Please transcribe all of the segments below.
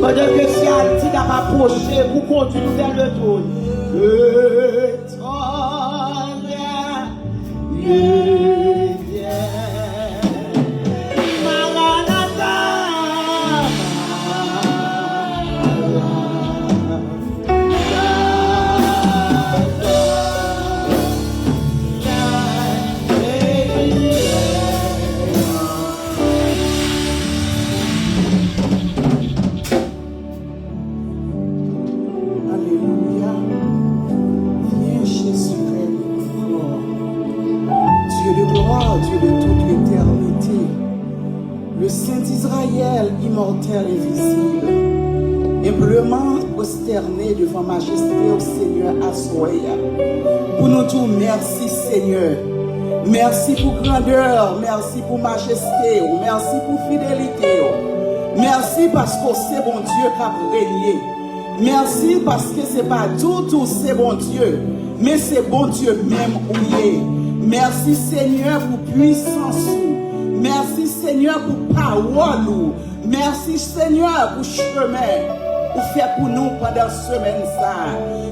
Pendant que si Alti n'a pas approché pour conduire nous vers le trône. Immortel, invisible, humblement prosterné devant majesté au Seigneur Assoya. Pour nous tout, merci Seigneur. Merci pour grandeur, merci pour majesté, merci pour fidélité. Merci parce que c'est bon Dieu qui a régné. Merci parce que c'est pas tout c'est bon Dieu, mais c'est bon Dieu même où il est. Merci Seigneur pour puissance. Merci Seigneur pour parole. Merci Seigneur pour chemin, pour faire pour nous pendant cette semaine.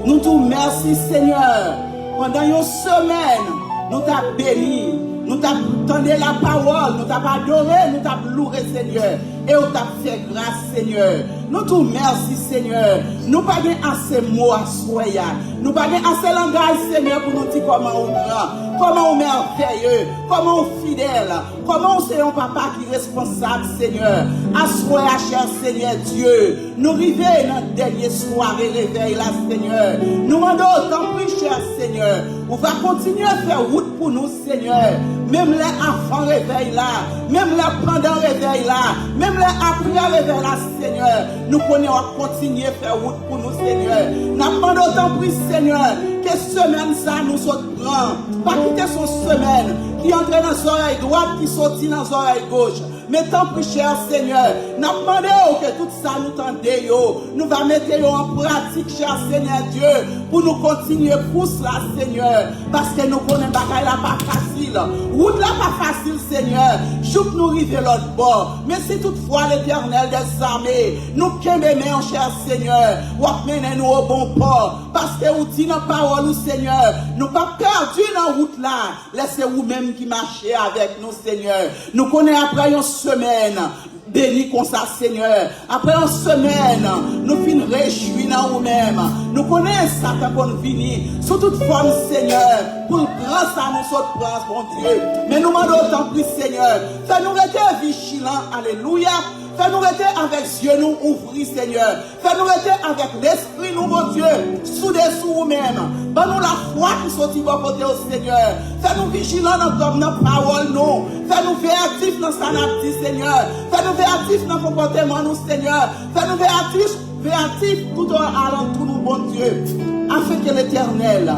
Nous te merci Seigneur. Pendant une semaine, nous t'avons béni, nous t'avons donné la parole, nous t'avons adoré, nous t'avons loué Seigneur. Et nous t'avons fait grâce Seigneur. Nous te merci Seigneur. Nous n'avons pas assez de mots à soyer. Nous n'avons pas assez de langage Seigneur pour nous dire comment on grand, comment on merveilleux, comment on fidèle, comment on c'est un papa qui est responsable Seigneur. Assoyez cher Seigneur Dieu. Nous arrivons dans la dernière soirée réveil là Seigneur. Nous demandons autant plus cher Seigneur. On va continuer à faire route pour nous Seigneur. Même les enfants réveil là, même les pendant réveil là, même les après réveil là Seigneur. Nous connaissons à continuer à faire route pour nous Seigneur. Nous demandons autant plus Seigneur. Que semaine ça nous sommes grands. Pas quitter son semaine qui entre dans les oreilles droites, qui sortit dans les oreilles gauches. Mais tant plus cher Seigneur, nous demandons que tout ça nous tendons. Nous allons mettre en pratique, cher Seigneur Dieu, pour nous continuer pour cela, Seigneur. Parce que nous connaissons que la pas facile. Route là pas facile, Seigneur. Chouk nous river l'autre bord. Mais si toutefois l'Éternel des armées, nous qu'aimons, cher Seigneur, ou amenez-nous au bon port. Parce que vous dites dans parole, Seigneur, nous pas perdu dans la route là. Laissez vous-même qui marchez avec nous, Seigneur. Nous connaissons après une semaine. Béni comme ça, Seigneur. Après une semaine, nous finissons réjouis dans nous-mêmes. Nous connaissons ça quand on finit. Sous toute forme, Seigneur, pour le grand ça nous saute prendre, mon Dieu. Mais nous demandons autant plus, Seigneur. Fais-nous rester vigilants. Alléluia. Fais-nous rester avec Dieu, nous ouvrir, Seigneur. Fais-nous rester avec l'esprit, nous, mon Dieu, soudés sous nous-mêmes. Donne-nous la foi qui sortit de côté au Seigneur. Fais-nous vigilants dans notre parole, nous. Fais-nous véatifs dans sa nature, Seigneur. Fais-nous véatifs dans le comportement, nous, Seigneur. Fais-nous véatifs tout en allant, tout nous, bon Dieu. Afin que l'Éternel,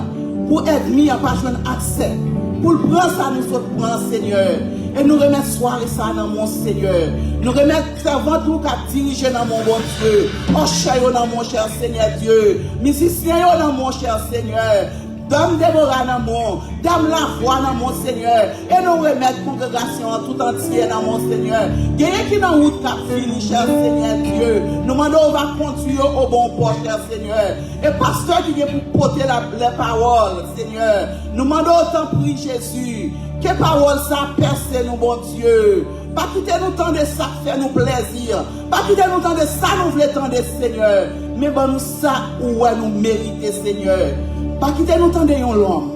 pour être mis en pas accès, pour le prendre ça, nous sommes prendre, Seigneur. Et nous remettons soirée ça dans mon Seigneur. Nous remettons servant tout qu'à diriger dans mon bon Dieu. Oh, cher dans mon cher Seigneur Dieu. Musicien dans mon cher Seigneur. Dame Déborah dans mon. Dame la foi dans mon Seigneur. Et nous remettons congrégation tout entier dans mon Seigneur. Gagnez qui dans la route qu'a fini, cher Seigneur Dieu. Nous demandons on va conduire au bon port, cher Seigneur. Et pasteur qui vient pour porter les paroles, Seigneur. Nous demandons autant pour Jésus. Que parole ça perce nous, bon Dieu. Pas quitter nous temps de ça qui fait nous plaisir. Pas quitter nous temps de ça nous voulons temps de Seigneur. Mais bon nous ça où nous méritons, Seigneur. Pas quitter nous temps de l'homme.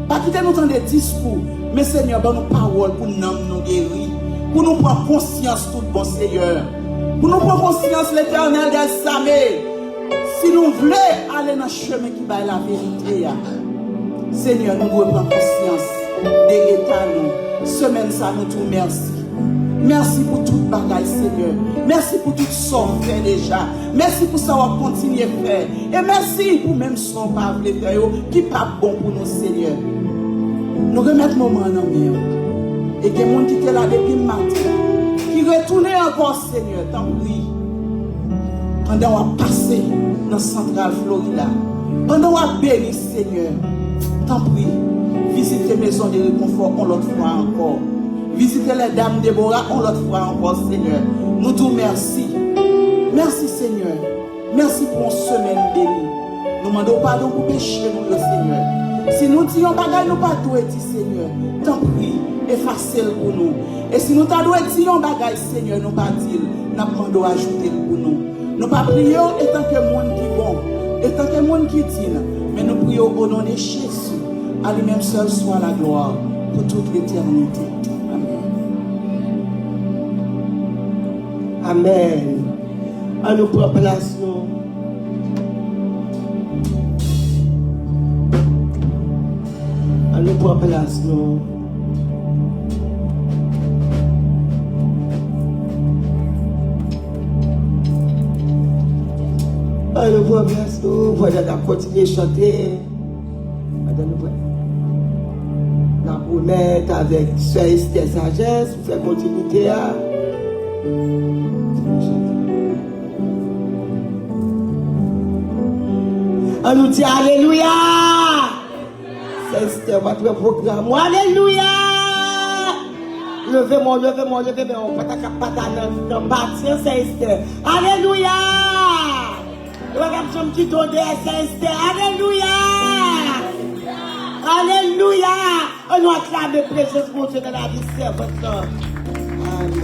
Pas quitter nous temps de discours. Mais Seigneur, bon nous parole pour nous guérir. Pour nous prendre conscience tout bon Seigneur. Pour nous prendre conscience l'Éternel des armées. Si nous voulons aller dans le chemin qui va la vérité. Seigneur, nous devons prendre conscience. Des états nous, semaine ça nous tout merci. Merci pour toute bagaille Seigneur. Merci pour tout ce qu'on fait déjà. Merci pour ça qu'on continue à faire. Et merci pour même ce qu'on pas voulu faire qui n'est pas bon pour nous Seigneur. Nous remettons moment dans nous. Et que les gens qui étaient là depuis le matin, qui retournent encore Seigneur, tant pis. Pendant qu'on va passer dans la centrale Florida. Pendant qu'on va bénir Seigneur, tant pis. Visitez les maisons de réconfort, on l'autre fois encore. Visitez les dames Déborah, on l'autre fois encore, Seigneur. Nous te remercions. Merci Seigneur. Merci pour une semaine bénie. Nous demandons pardon pour pécher nous, le Seigneur. Si nous disons bagay nous pas tout dit Seigneur, tant pis, efface-le pour nous. Et si nous t'avons dit un bagay Seigneur, nous pas dire, nous demandons ajouter pour nous. Nous pas prions étant que monde qui bon, étant que monde qui dit, mais nous prions au nom de Jésus. À lui-même seul soit la gloire pour toute l'éternité. Amen. Amen. À nous prendre place, nous. À nous prendre place, nous. À nous prendre place, nous. Voilà, on va continuer à chanter. On va mettre avec Sœur Esther Sagesse pour faire continuité à. On nous dit Alléluia. C'est votre programme. Alléluia. Levez-moi. On va pas bâtir, c'est Esther. Alléluia. Regarde, qui donne c'est Esther. Alléluia. Alléluia. On nous acclame le précieux pour Dieu dans la vie de votre. Amen.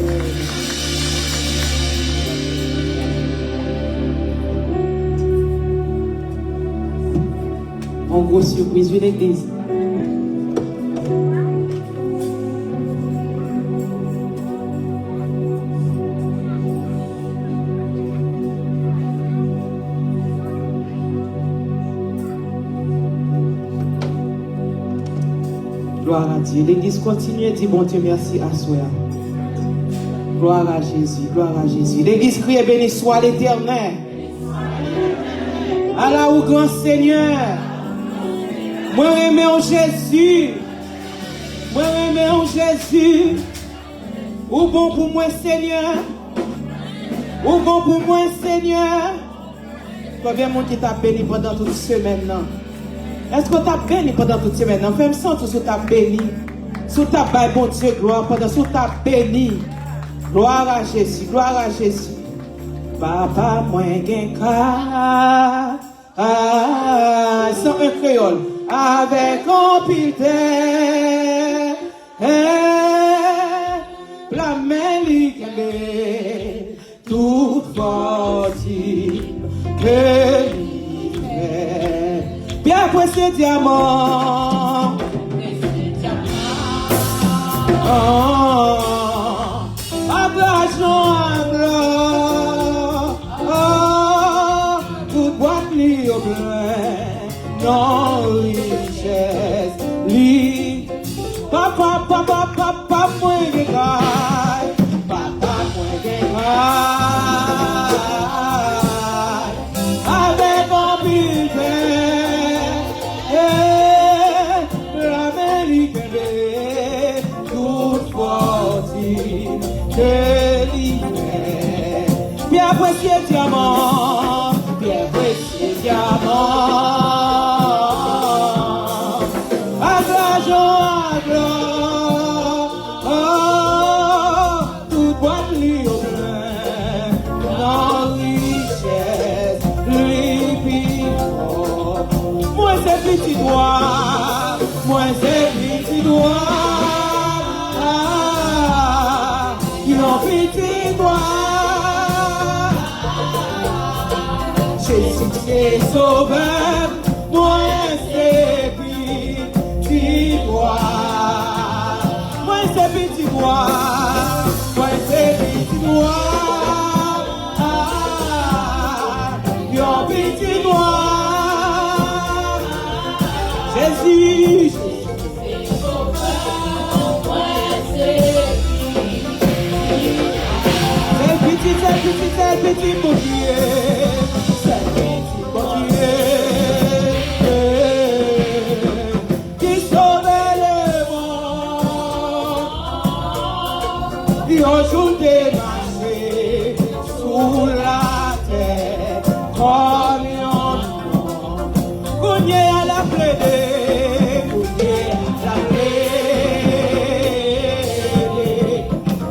En gros surprise, une église. Gloire à Dieu. L'église continue et dit bon Dieu merci à soi. Gloire à Jésus, gloire à Jésus. L'église crie et béni soit l'Éternel. Allah ou grand Seigneur. Moi aimé en Jésus. Moi aimé en Jésus. Ou bon pour moi Seigneur. Ou bon pour moi Seigneur. Combien de monde qui t'a béni pendant toute semaine non? Est-ce que tu as béni pendant toute semaine? Non, fais-moi sentir que tu as béni. Si tu as béni, bon Dieu, gloire. Pendant que tu as béni. Gloire à Jésus, gloire à Jésus. Papa, moi, gen ka. Sans un créole. Avec un pité. La mêlée toute fortune. Bien précieux diamant. Abrajons toute boîte li au plein, non richesse li. Papa, moi gay, papa, moi gay. Avec un bulletin, l'Amérique toute fortune de l'hiver. Bien précieux diamant, bien précieux diamant. Abrageons à gloire, toute boîte li au plein, dans richesse, l'épipot. Moi c'est petit doigt, moi c'est petit doigt. Mon petit doigt, Jésus c'est sauveur, moi c'est petit doigt, moi c'est petit doigt, moi c'est petit doigt, mon petit doigt, Jésus. C'est petit bouclier, c'est petit bouclier qui sauve le monde. Il joue des marchés sous la terre, comme un cogné à la plaie, cogné à la plaie.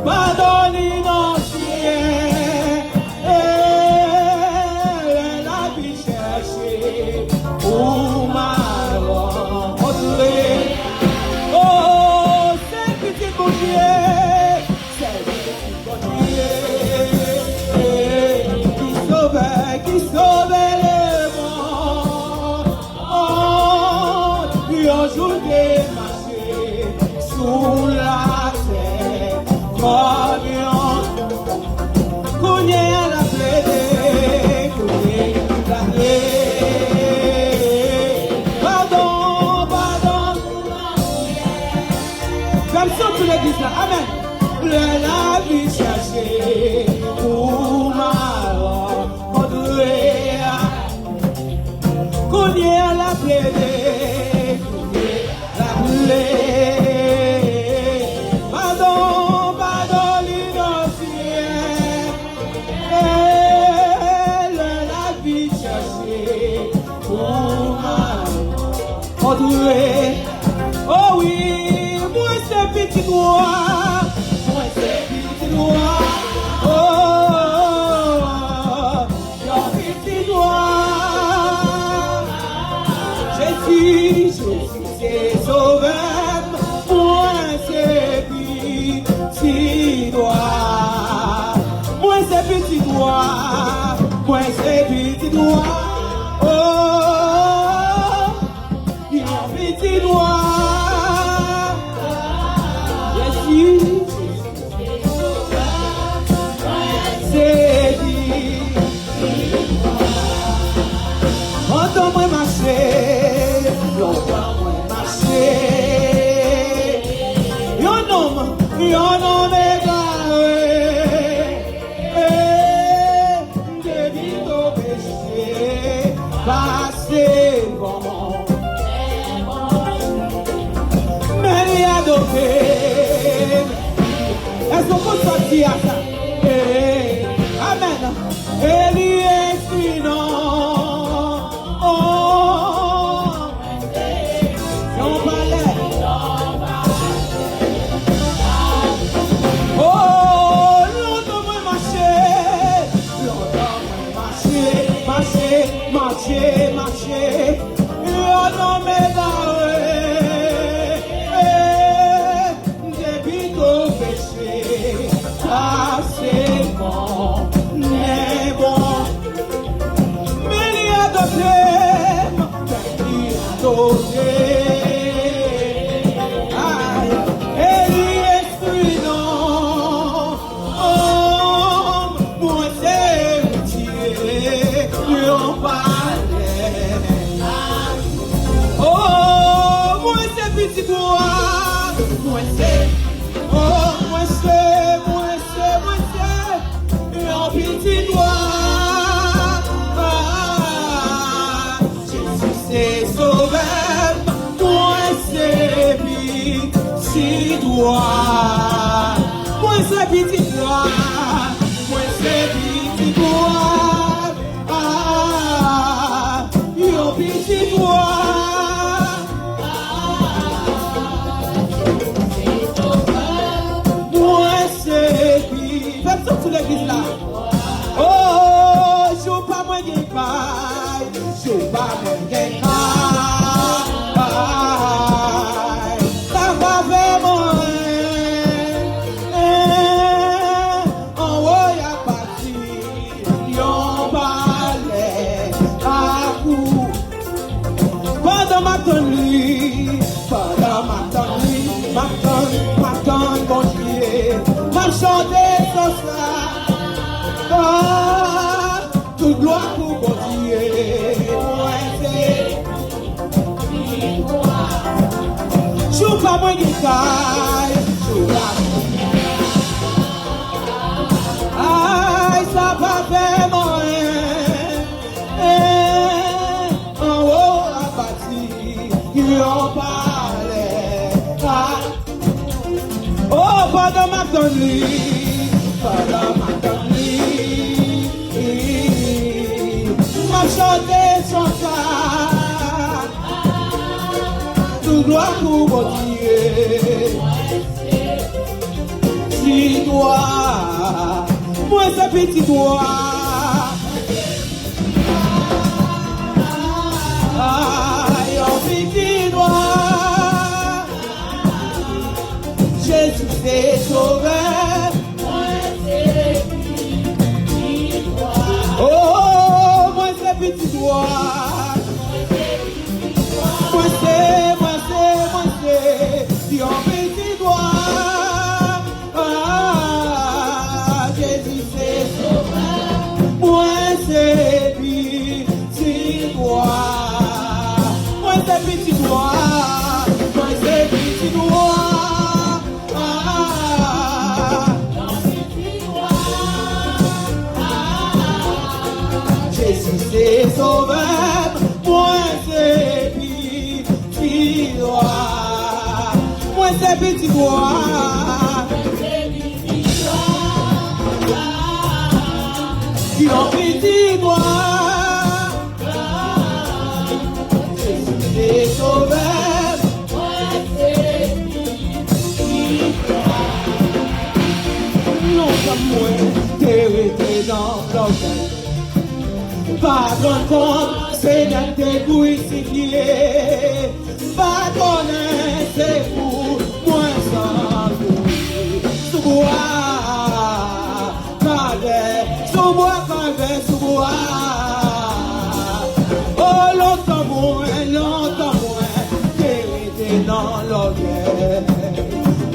Pardonne non. là. Amen. Le la vie chercher pour ma rencontrer. Qu'on y ait la plaie, la plaie. Pardon, pardon, l'innocent. Le la vie chercher pour ma rencontrer. Oh oui, moi c'est petit noir, moi c'est petit noir. Oh, petit noir. Jésus, c'est sauveur, moi c'est petit noir. Moi c'est petit noir, moi c'est petit noir. Oh, petit noir. C'est dit. Entends-moi marcher, entends-moi marcher. Yon homme égaré, depuis ton péché, passé bon. Mais il y a adopté. Est-ce qu'on peut sortir à ça? Amen. Eli est non. Oh, Jean Palais. Oh, longtemps moi marcher. Non mais depuis ton péché, ça c'est bon, mais bon. Mais il y a d'autres, esprit non. Oh, moi c'est métier, on parlait. Oh, moi c'est petit toi, moi c'est. Oh, moi c'est, un petit doigt. Jésus c'est sauveur, moi c'est petit doigt. Moi c'est petit doigt, moi c'est petit doigt. Un petit doigt. Faites sortir l'église là. Oh, je ne pas moins de paille. Je ne pas moins de paille. Ça va vraiment. En haut, il y a parti. Yon balai à coup. Pendant ma tonnerie, bon Dieu, ma chanter sans ça. Ah, toute gloire pour bon Dieu. Joue pas moins de caille. Aïe, ça va vraiment. En haut, à bâtir, il en parlait. Oh, pendant ma tonnerie, ma chanter sans ça. Tout gloire pour mon Dieu. Petit doigt, moi c'est petit doigt. Aïe, un petit doigt. Jésus c'est sauveur. Oh, moi c'est petit doigt. Moi c'est, si on petit doigt. Ah, Jésus c'est sauveur. Moi c'est petit doigt. Moi c'est petit doigt. Moi c'est petit doigt. Ah, c'est sauveur, moi c'est petit roi, moi c'est petit roi. Qui en petit roi, c'est sauveur, moi c'est petit roi. Non, comme moi, t'es resté dans l'orgueil. Pas comprendre, c'est dans tes crucifiés. Pas connaître, c'est pour moi sans vous. Sous-bois, calais, sous-bois, sous-bois. Oh, longtemps moins, t'es resté dans l'orgueil.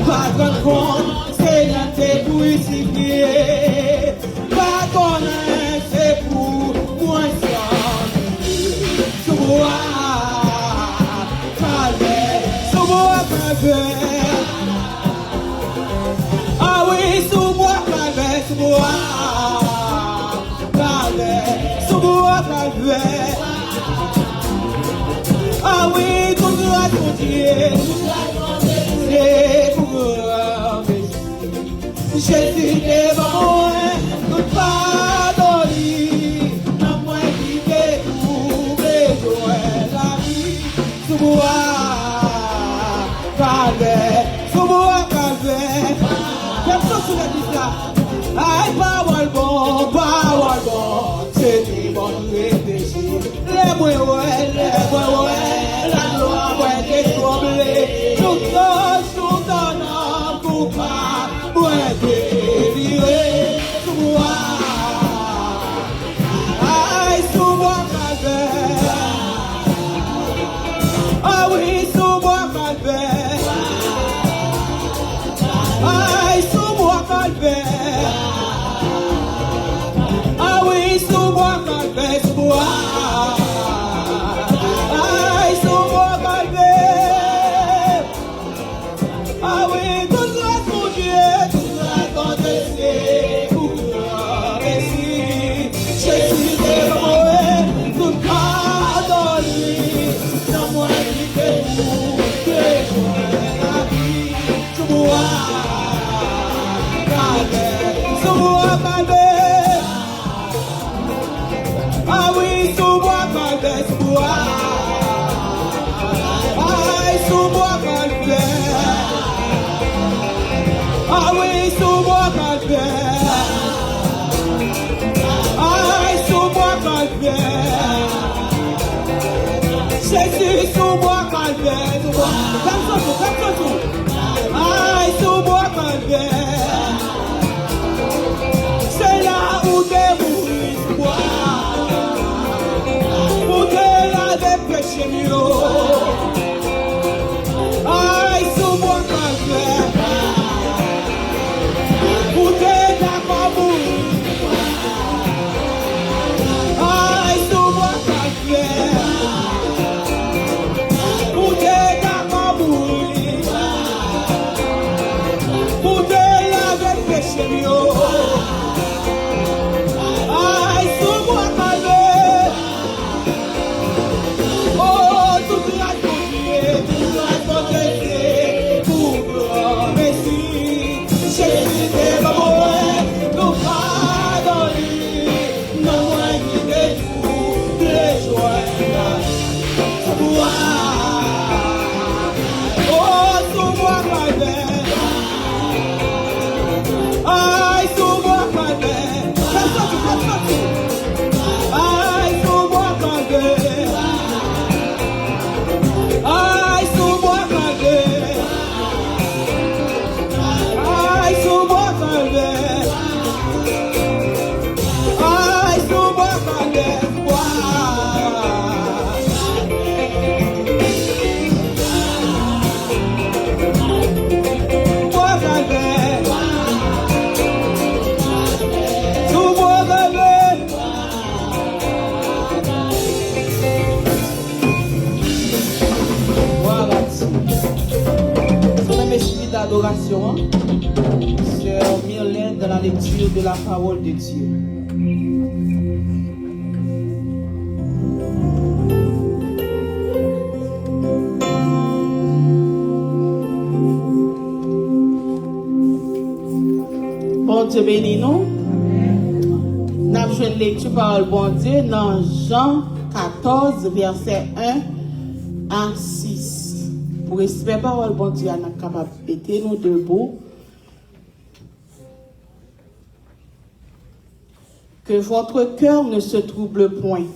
Pas comprendre, c'est dans tes crucifiés. Pas connaître, c'est pour moi sans sous-bois, calais, sous-bois, calais. Ah oui, sous-bois, calais, sous-bois, calais, sous-bois, calais. Ah oui, tout doit continuer, c'est pour Jésus est bon, nous pardonner, non moins quitter pour besoin la vie. Sous-bois, calais, sous-bois, calais. Personne sur la liste là. Aïe, parole bon, c'est du bon réfléchir. Les mots, la loi, ouais, est troublée. Tout en homme, pour pas, ouais, déliré. Sous-bois, aïe, sous-bois, calais. Ah oui, sous-bois, calais. Aïe, sous-bois, calais. Ah oui, sous-bois, calais, sous-bois. Aïe, sous-bois, calais. Ah oui, tout grâce mon Dieu, tout grâce mon Dieu, pour merci. Jésus est mort, tout pardonné. Non moins quitter pour besoin la vie. Sous-bois, calais, sous-bois, calais. Ah oui, sous-bois, calais, sous-bois. Aïe, sous-bois, calais. Ah oui, sous-bois, calais. Aïe, sous-bois, calais. Jésus, sous-bois, calais, sous-bois. Comme ça, aïe, sous-bois, calais. C'est là où t'es mouru, sous-bois. Où t'es là des péchés mieux. Aïe, sous-bois, calais. Où t'es d'accord mouru. Aïe, sous-bois, calais. Où t'es d'accord mouru. Où t'es là des péchés mieux. Aïe, sous-bois, calais. Oh, tout grâce pour Dieu, tout grâce pour Dieu, pour merci. Jésus est mort, nous pardonner, non moins quitter tout, les joies la sous-bois. Oh, sous-bois, calais. Aïe, sous-bois, calais. Aïe, sous-bois, calais. Aïe, sous-bois, calais. Aïe, sous-bois, calais. Aïe, sous-bois, calais. Bois, calais. Sous-bois, calais. Voilà. C'est même esprit d'adoration, hein? Sœur Myrlène dans la lecture de la parole de Dieu. Dieu bénit nous. Nous avons une lecture parole bon Dieu dans Jean 14, verset 1 à 6. Pour respecter parole bon Dieu, nous sommes capables de péter nous debout. Que votre cœur ne se trouble point.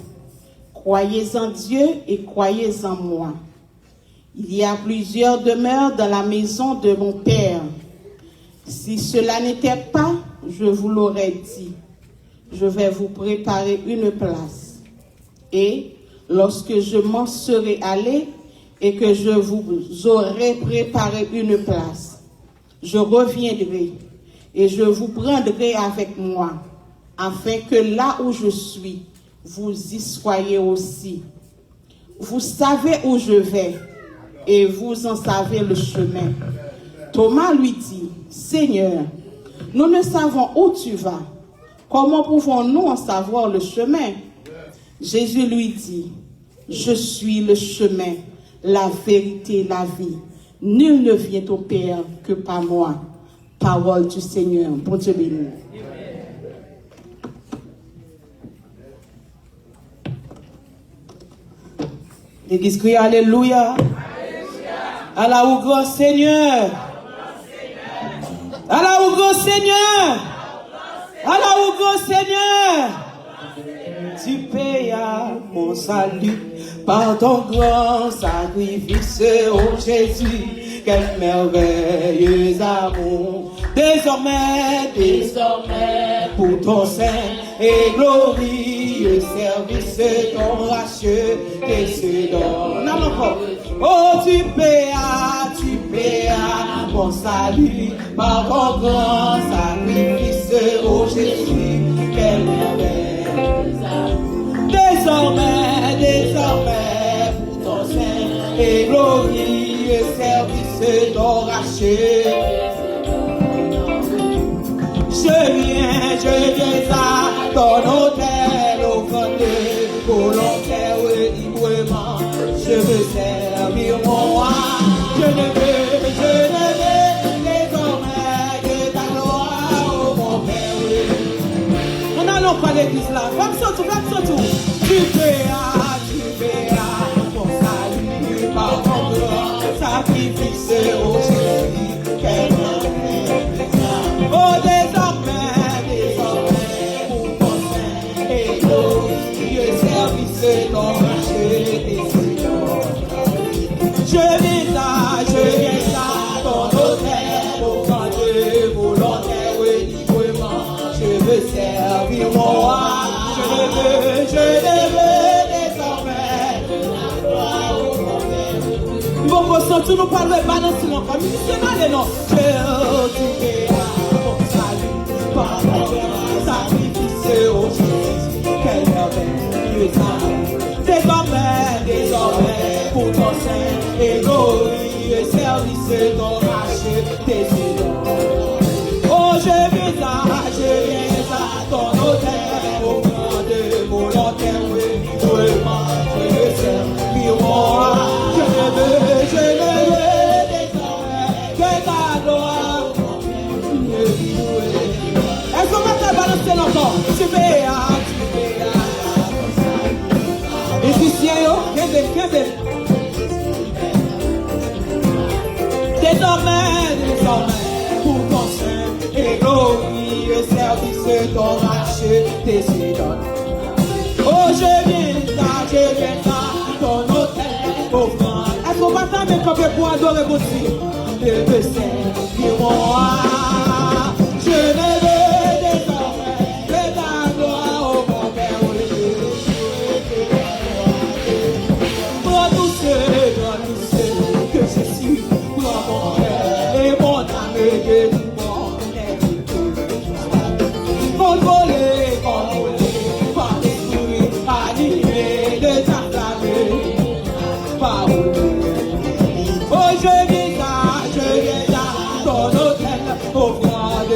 Croyez en Dieu et croyez en moi. Il y a plusieurs demeures dans la maison de mon Père. Si cela n'était pas, je vous l'aurais dit. Je vais vous préparer une place. Et lorsque je m'en serai allé et que je vous aurai préparé une place, je reviendrai et je vous prendrai avec moi, afin que là où je suis, vous y soyez aussi. Vous savez où je vais et vous en savez le chemin. Thomas lui dit, Seigneur, nous ne savons où tu vas. Comment pouvons-nous en savoir le chemin? Jésus lui dit, je suis le chemin, la vérité, la vie. Nul ne vient au Père que par moi. Parole du Seigneur. Bon Dieu béni. L'église crie Alléluia. Allah au grand Seigneur. Allah au grand Seigneur. Allah au grand Seigneur. Tu payas mon salut par ton grand sacrifice, oh Jésus. Quel merveilleux amour. Désormais, pour ton saint et glorieux service, ton racheté se donne. Oh, tu payas mon salut par ton grand sacrifice, oh Jésus. Quel merveilleux amour. Désormais, pour ton saint et glorieux service, ton racheté. Je viens à ton hôtel, offrandé, volontaire et librement. Je veux servir mon roi. Je ne veux désormais que ta gloire, oh mon Père. On n'allons pas l'église là. Femme surtout. Tu payas mon salut par ton grand sacrifice, oh Jésus. Quel merveilleux. Oh, désormais, pour ton saint et glorieux service, ton racheté se donne. Je viens à ton hôtel, au camp de volontaire et librement. Je veux servir mon roi. Je ne veux désormais la gloire au monde. Bon, vous sentez nous parler balancer mon corps. C'est non. Je par ton sacrifice, oh Jésus, quel merveilleux amour. Désormais, pour ton saint et glorieux service, ton racheté se donne. Oh, je viens à ton hôtel, au camp de volontaire, librement, je veux servir mon roi. Je ne veux désormais que ta gloire. Est-ce qu'on va te balancer l'enfant? Tu payas. Et si c'est yo, qu'est-ce Désormais, pour ton saint et glorieux service, ton racheté se donne. Oh, je viens à ton hôtel, offrande. Est-ce qu'on va t'amener comme pour adorer votre Dieu? Je veux servir mon roi. Je ne veux désormais que ta gloire, oh mon Père. Prends tous ceux que je suis, prends mon cœur et mon âme de tout mon être. Contrôlé par l'esprit animé de ta flamme, parole. Oh, je viens à ton hôtel, offrande.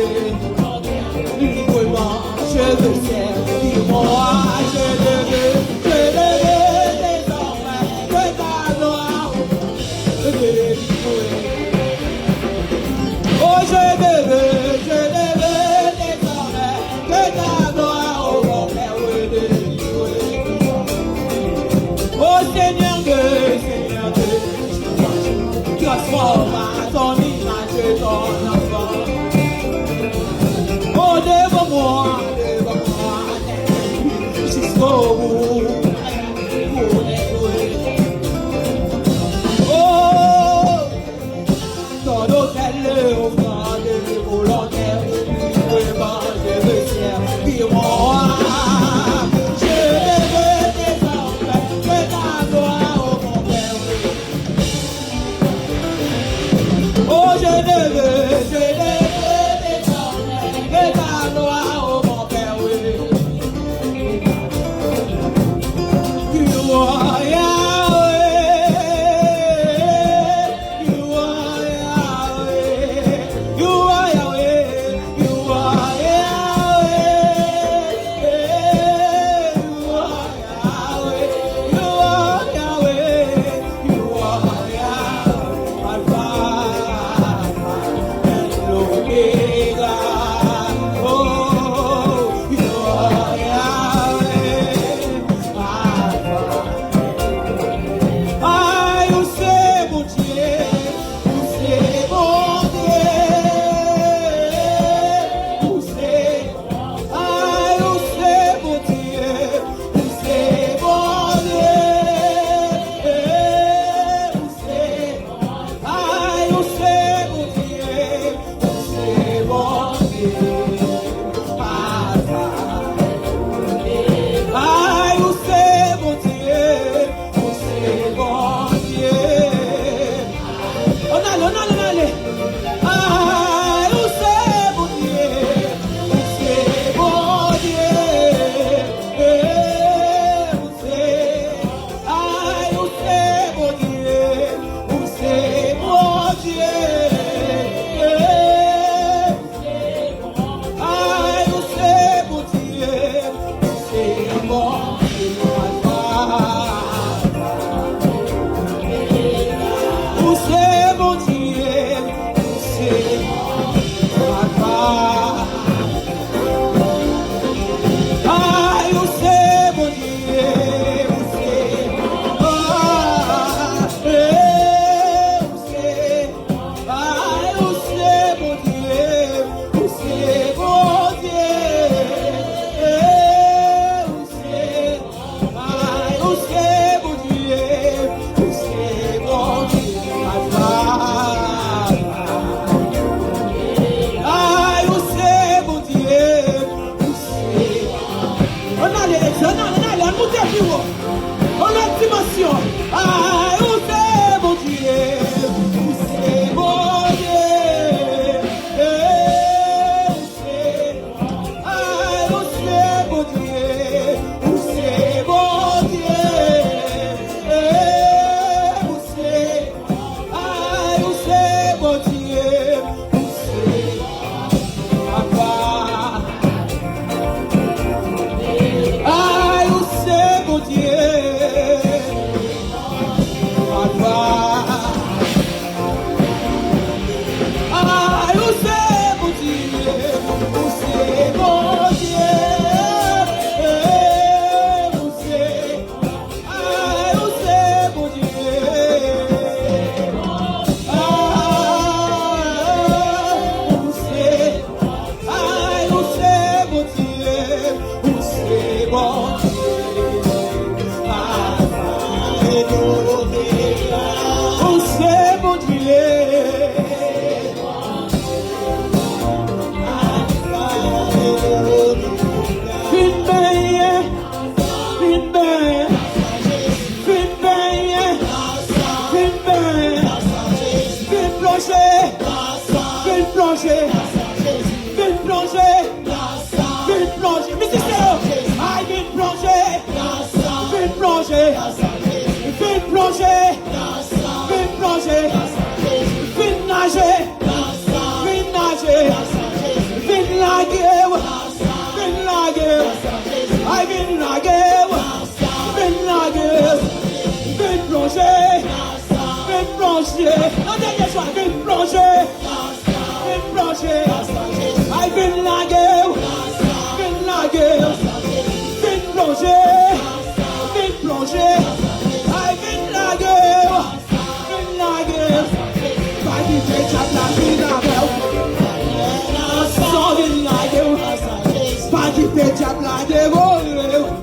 Job like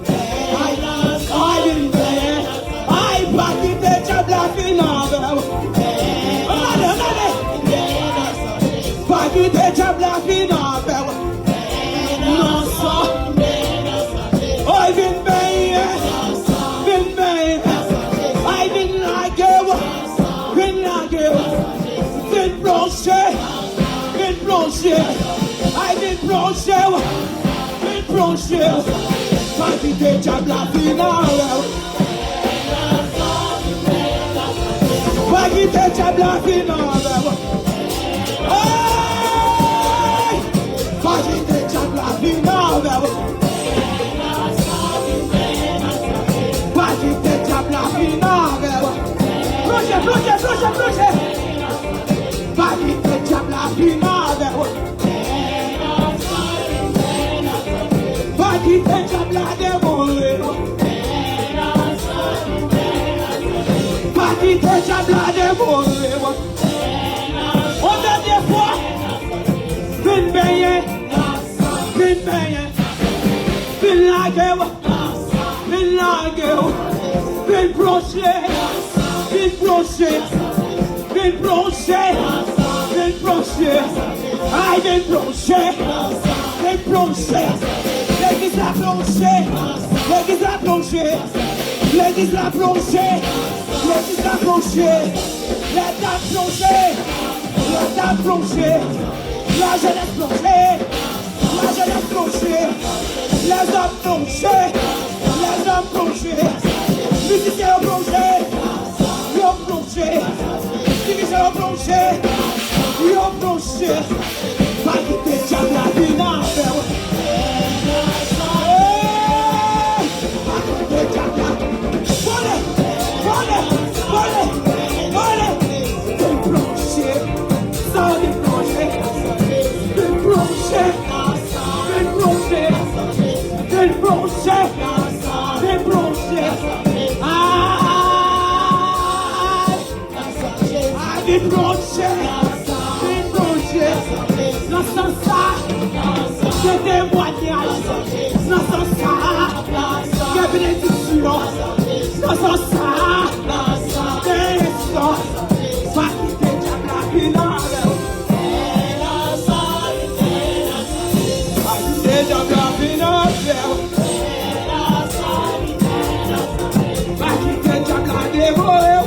Aïe, vin plongé, vin plongé. Pas quitter diable la finale. Pas quitter diable la finale. Pas quitter diable la finale. Pas quitter diable la finale. Plongez, plongez, plongez, plongez. Pas quitter diable la finale. Pas quitter diable la démolée. Pas quitter diable la démolée. On dernière fois. Vin baigner. Vin baigner. Vin laguer. Vin laguer. Vin plonger. Vin plonger. Vin plonger. Vin plonger. Aïe, vin plonger. Vin plonger. L'église a plongé. L'église a plongé. L'église a plongé. L'église a plongé. L'état plongé. L'état plongé. La jeunesse plongée. La jeunesse plongée. Les hommes plongés. Les hommes plongés. Musiciens plongés. Ils ont plongé. Dirigeants plongés. Ils ont plongé. Pas quitter diable la finale. C'est témoignage, sans ça, c'est bénédiction, sans ça, c'est l'essence, pas quitter diable la finale. Pas quitter diable la finale. Pas quitter diable la démolée.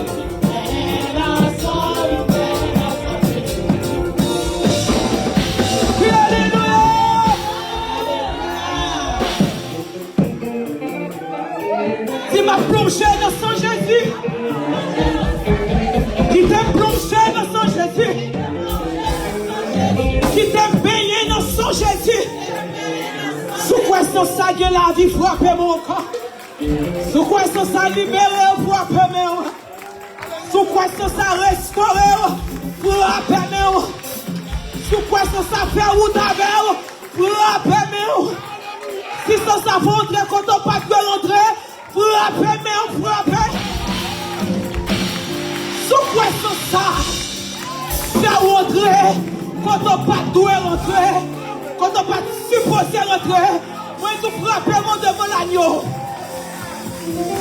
Plongé dans son Jésus, qui t'aime plongé dans son Jésus, qui t'aime baigné dans son Jésus. Sous quoi son ça la vie frappe mon corps, sous quoi son ça libéré frappe mon, sous quoi son ça restauré frappe mon, sous quoi son ça fait route avec frappe mon. Si son ça faut entrer quand on pas de l'entrée. Frappez, mais frappez. Sous quoi c'est ça? Faire rentrer quand on pas doit rentrer, quand on pas supposé rentrer. Moi, tout frappez mon devant l'agneau.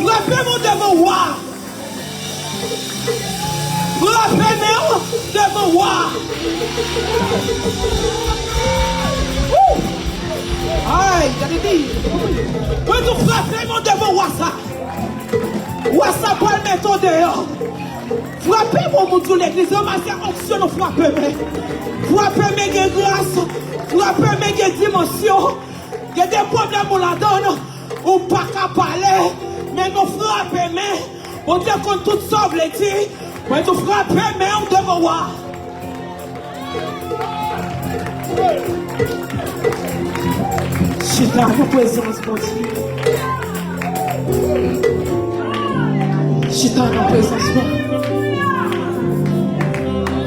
Frappez mon devant roi. Frappez mon devant roi. Aïe, j'allais dire. Moi, tout frappez mon devant roi ça. Roi ça pour le mettre dehors. Frappez mon monde sur l'église. C'est option de frapper. Frappez mes grâce. Frappez mes dimensions. Il y a des problèmes pour la donne. On ne peut pas parler. Mais nous frappez, mais on dit qu'on tout sauve les dit. Mais nous frappez, mais on devant roi. Chita na présence de Dieu. Chita na présence de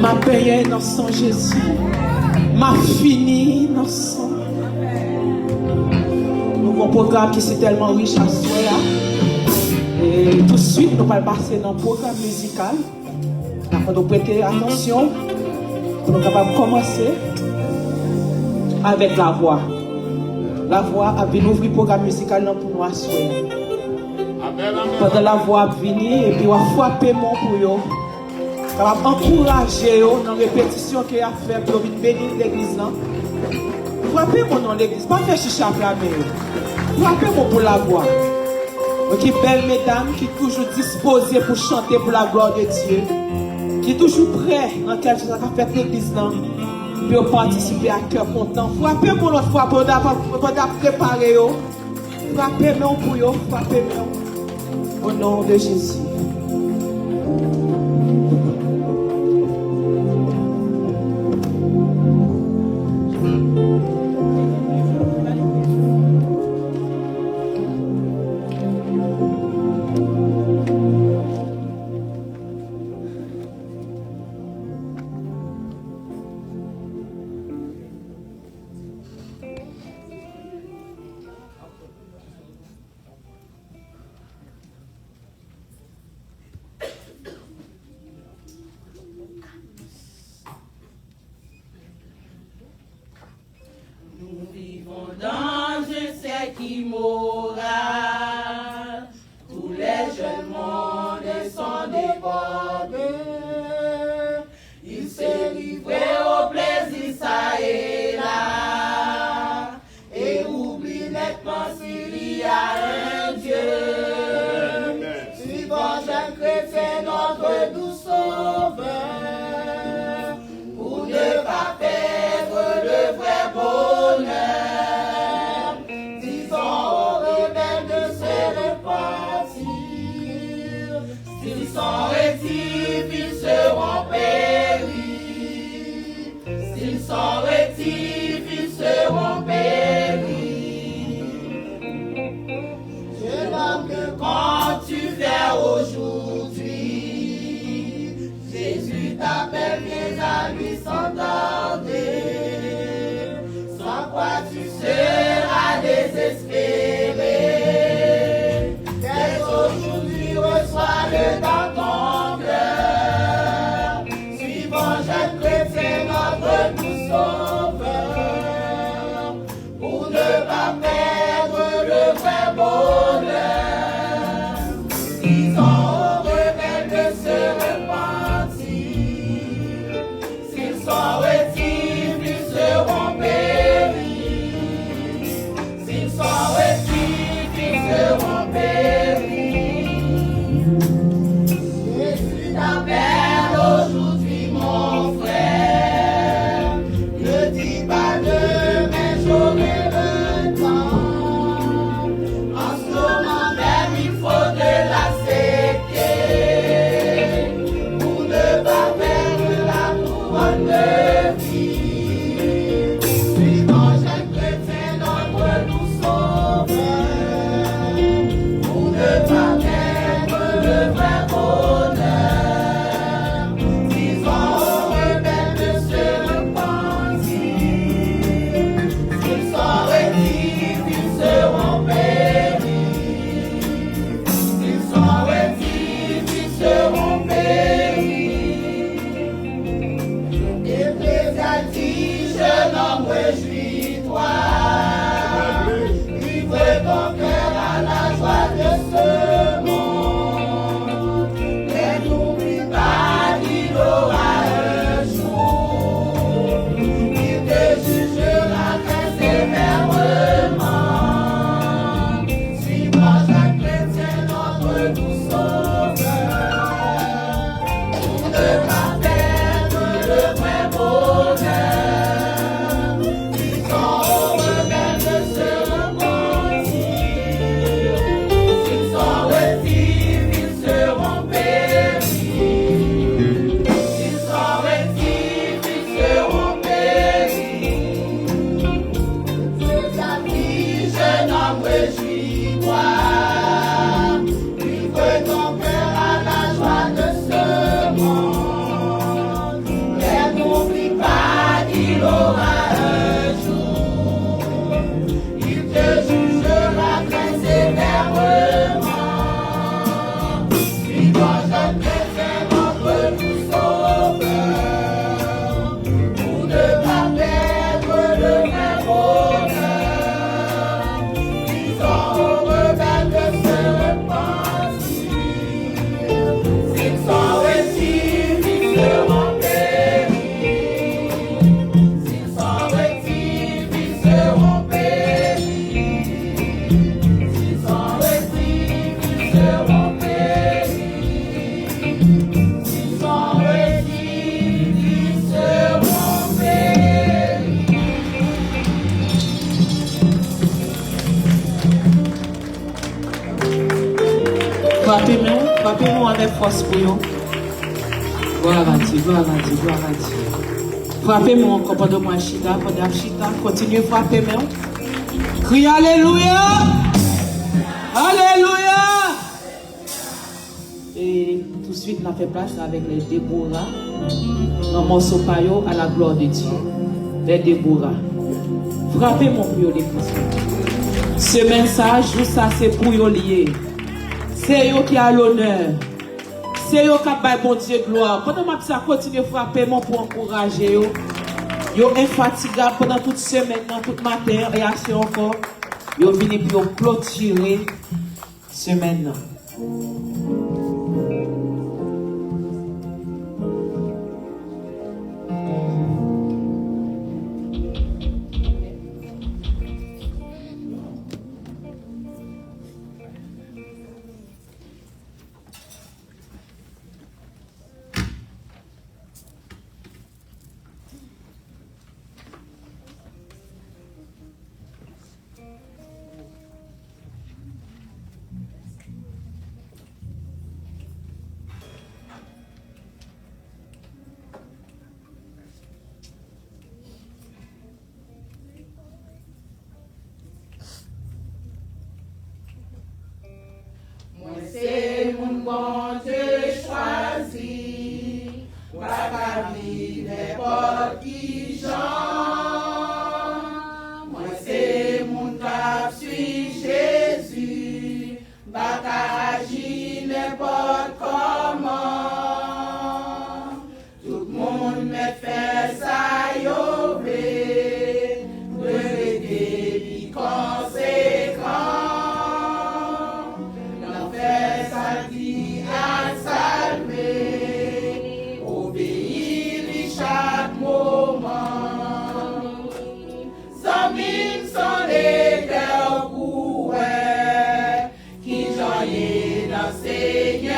ma payé dans son Jésus. Ma fini dans son. Nous avons un programme qui est tellement riche à soi. Et tout de suite, nous allons passer dans un programme musical. Nous prêter attention. Nous allons commencer avec la voix. La voix a venu ouvrir le programme musical pour nous assurer. Pendant la voix a venu et puis on va frapper mon pour eux. On va encourager dans la répétition qu'il a fait pour venir bénir l'église. Frappez mon dans l'église, pas faire chicha flammer. Frappez mon pour la voix. Ok, belles mesdames qui sont toujours disposées pour chanter pour la gloire de Dieu. Qui sont toujours prêts dans quelque chose à faire l'église. pour participer à cœur content. Frappez pour l'autre fois, pour préparer. Frappez-moi pour eux, frappez-moi. Au nom de Jésus. Dans un siècle immoral, tous les jeunes mondes sont débordés. Ils se livrent au plaisir ça et là, et oublient nettement s'il y a un Dieu. Suivant chaque chrétien, notre doux sauveur, pour ne pas perdre le vrai bonheur. S'ils sont rétifs, ils seront péris. S'ils sont rétifs, ils seront péris. Je nomme que quand tu fais aujourd'hui, Jésus t'appelle bien à lui sans tarder. Sans quoi tu seras désespéré. Dès aujourd'hui, reçois-le dans ton cœur, suivant chaque chrétien, notre tout sauveur, pour ne pas perdre le vrai bonheur. Ils ont rebelles de se repentir, s'ils sont rétifs, ils seront péris. S'ils sont rétifs, ils seront péris. T'appelle aujourd'hui mon frère, ne dis pas demain j'aurai le temps. En ce moment même il faut de l'accepter, pour ne pas perdre la couronne de vie. Suivant chaque chrétien notre doux sauveur, pour ne pas perdre le vrai bonheur. Réjouis-toi, livre ton cœur à la joie de ce monde. Mais n'oublie pas qu'il aura un jour, il te jugera très sévèrement. Suivant chaque chrétien notre doux sauveur, pour ne pas perdre le vrai bonheur. Réjouis-toi. Frappez-nous avec force pour nous. Gloire à Dieu, gloire à Dieu, gloire à Dieu. Frappez-moi encore pendant moi chita, pendant chita. Continuez, frappez-moi. Crie Alléluia! Alléluia! Et tout de suite, on a fait place avec les Déborah. Dans mon sopayo à la gloire de Dieu. Les Déborah. Frappez mon plus haut ce message, ça c'est pour vous lier. C'est eux qui a l'honneur. C'est eux qui a bon Dieu gloire. Pendant que ça continue à frapper mon pour encourager eux. Yo infatigable pendant toute semaine, toute matin et assez encore. Yo vini pour clôturer semaine. C'est mon bon Dieu choisi, pas vivre n'importe qui genre. Moi c'est mon cap suis Jésus, pas agir n'importe comment. Tout le monde me fait ça yover, de des conséquences. Chaque moment, sans mille sont les cœurs couverts qui joignent dans Seigneur.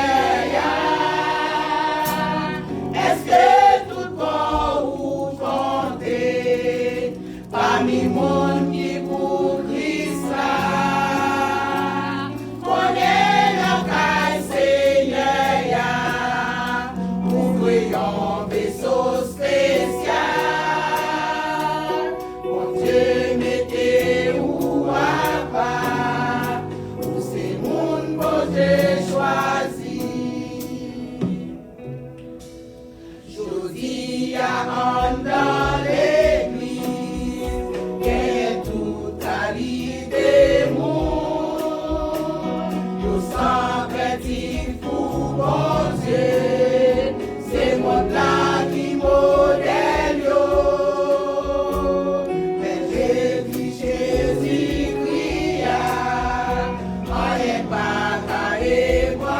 Est-ce que tout bon ou compter parmi monde qui pour Christ là, connaît le cas Seigneur, ouvrions vaisseau spécial. Mon Dieu, mettez où à part, où c'est mon beau Dieu choisi. Je dis à en dans l'église, qu'est toute la des mondes, yo sans critique pour bon Dieu, c'est mon là qui modèle yo. Mais j'ai dit Jésus-Christ, rien pas qu'à ébranler.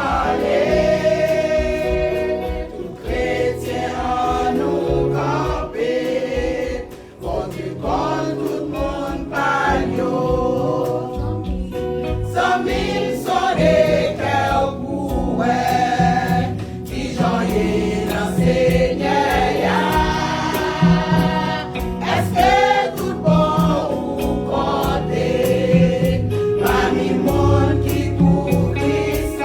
Tout chrétien en nous camper, bon Dieu compte tout le monde par yo. 100 000 sont des cœurs couverts qui joignent dans Seigneur. Est-ce que tout bon ou compter parmi monde qui pour Christ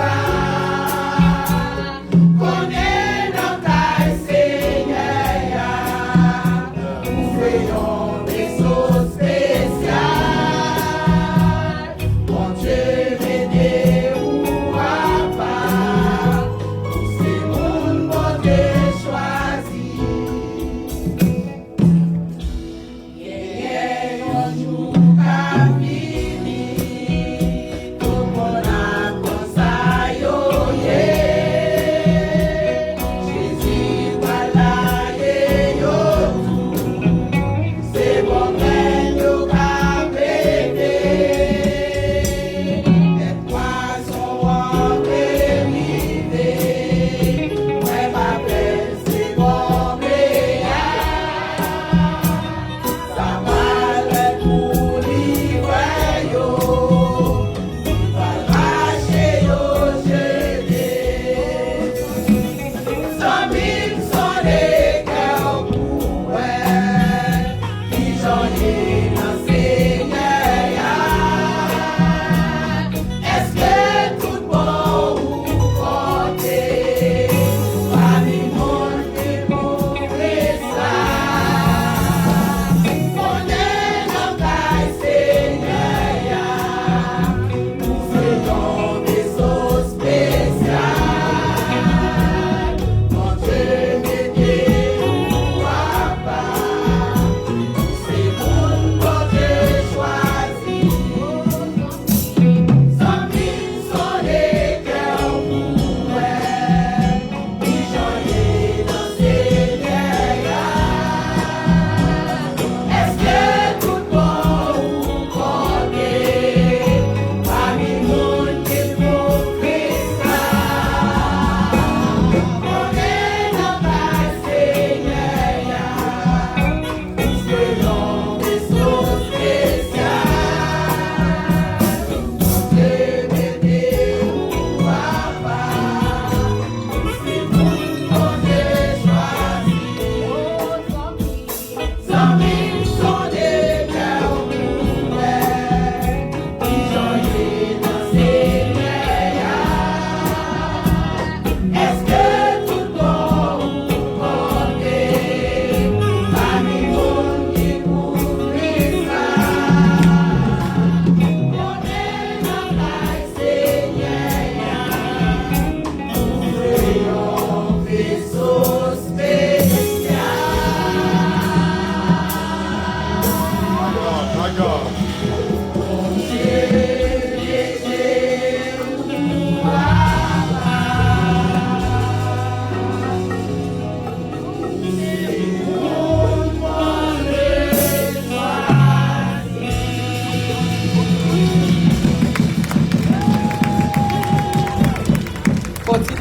connaît notre Seigneur, nous voyons des choses spéciales. Mon Dieu, m'aidez.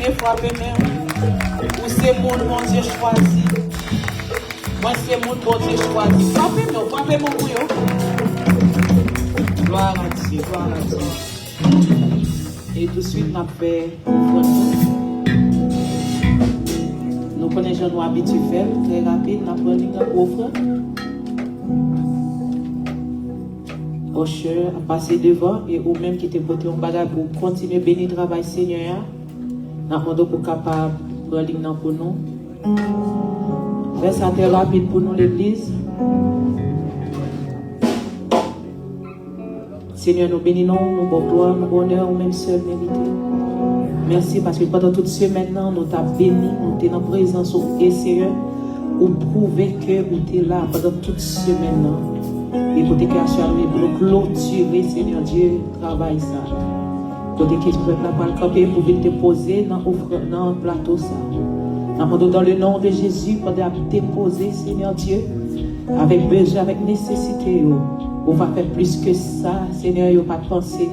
continuez à frapper même. Ou c'est mon Dieu choisi. Moi, c'est mon Dieu choisi. Frappez mon bouillon. Gloire à Dieu, gloire à Dieu. Et tout de suite, m'a fait nous connaissons nos habitudes très rapide, nous prenons un offre. Au cher à passer devant et ou même qui te porté un bagage pour continuer à bénir le travail Seigneur. Nous demandons pour capable de prendre pour nous. Fais ça très rapide pour nous l'église. Seigneur, nous bénissons, nous bon gloire, nous honneur, nous même seul mérité. Merci parce que pendant toute semaine, nous t'avons béni, nous t'es dans la présence et Seigneur, pour prouver que vous êtes là pendant toute semaine. Et pour tes créations, pour clôturer, Seigneur Dieu, travail ça. Pour tes questions, pour le camper, pour venir te poser dans le plateau ça. Dans le nom de Jésus, pour te déposer, Seigneur Dieu, avec besoin, avec nécessité. On va faire plus que ça, Seigneur, il n'y a pas de pensée.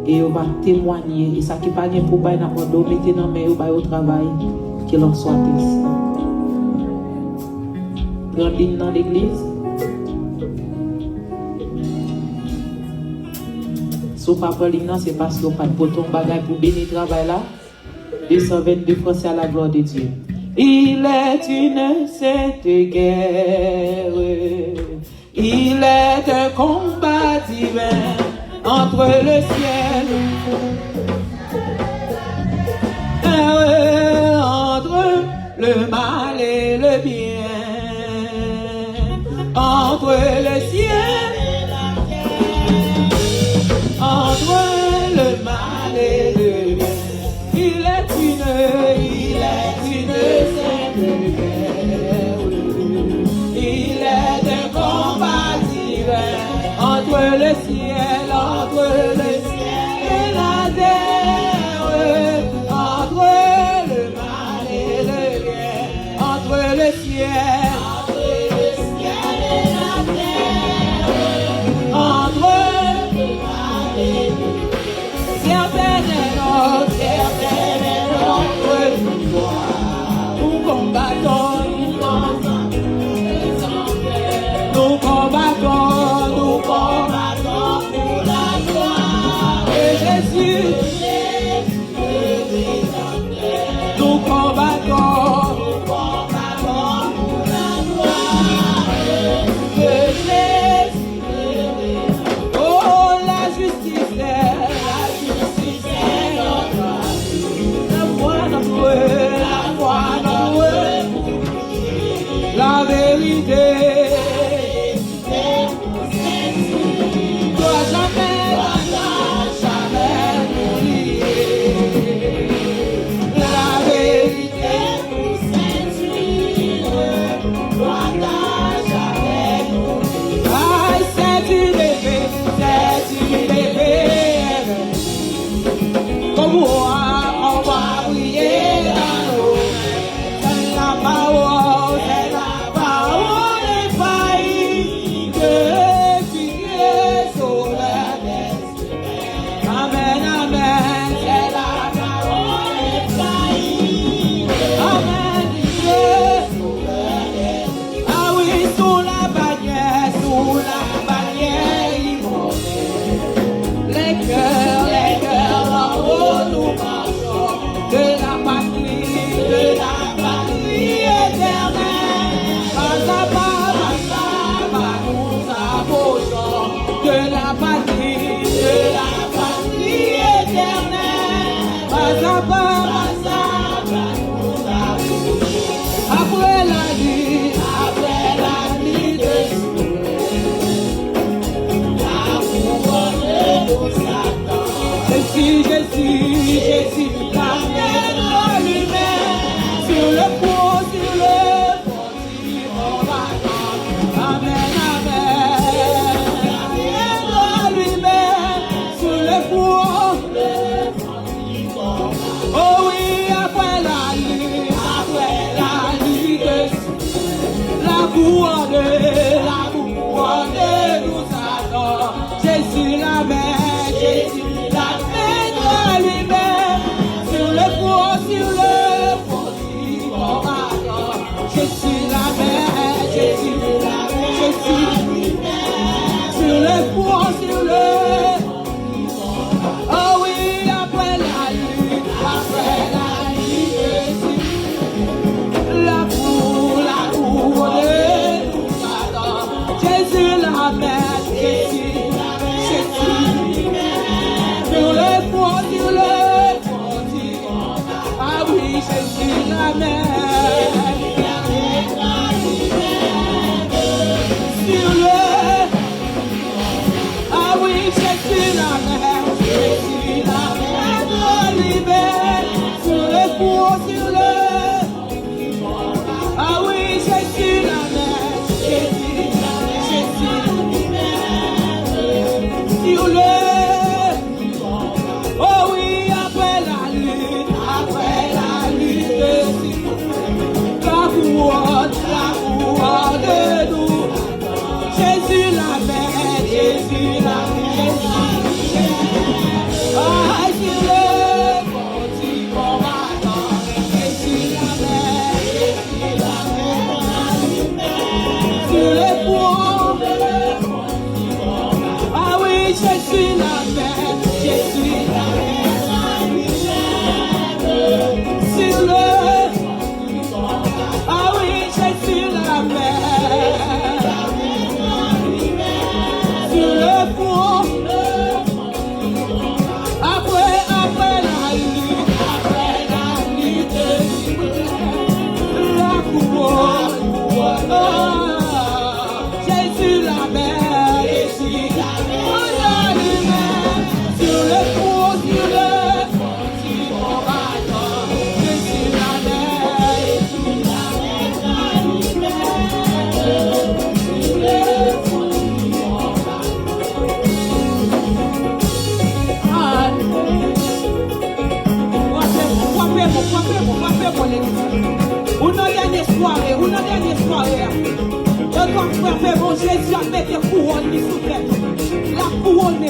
Et on va témoigner. Et ça qui n'est pas bien pour bailler dans le dos, mettez dans main au travail, qu'il en soit ainsi. Prends ligne dans l'église. Si on ne prend pas ligne, c'est parce qu'on n'a pas de bouton bagage pour bénir le travail là. 222 francs, c'est à la gloire de Dieu. Il est une sainte guerre. Il est un combat divin entre le ciel, entre le mal et le bien, entre le ciel et la terre, entre le mal et le bien. Il est une sainte guerre. Il est un combat divin entre le ciel, et la terre, entre le mal et le bien, entre le ciel et la terre, entre le mal et le bien. Certaines notre victoire, nous combattons. Nous combattons pour la gloire de Jésus. Nous combattons pour la gloire de Jésus. Oh, la justice est notre vie. La foi dans la vérité. Jésus, l'amène lui-même sur le pont, Amen, l'amène lui-même sur le pont. Oh oui, après la nuit la couronne nous attend. Jésus l'amène frappez mon l'église. Une dernière soirée, je dois frapper mon Jésus à mettre couronne sous tête. La couronne.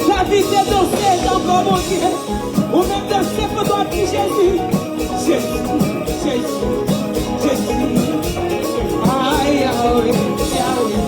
La vie est dansée encore mon Dieu. Ou même danser pour toi, Jésus. Jésus. Ah, Yahweh. Ah,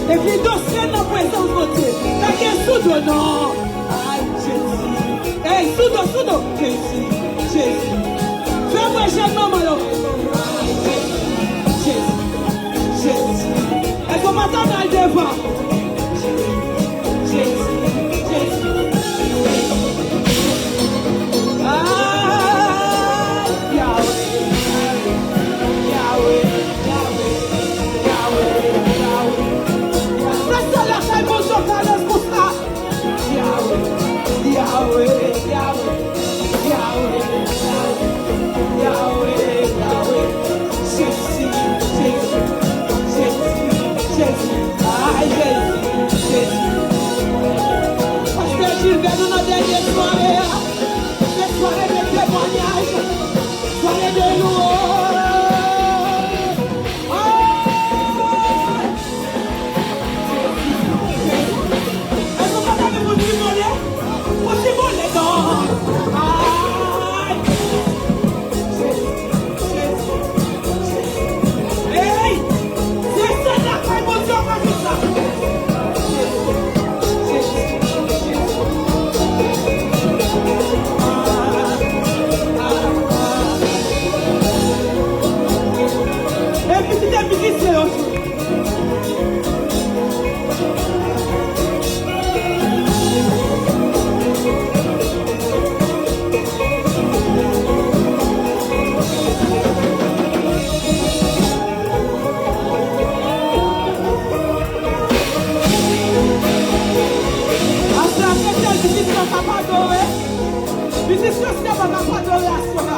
Et puis danser dans la présence de Dieu. T'as qu'un soudo, non. Aïe, Jésus. Hey, soudo. Jésus. Fais-moi jamais mal. Jésus. Est-ce qu'on m'attend dans le devant? Jésus. Yahweh. capable d'adorer. Musicien, c'est capable d'adorer à cela.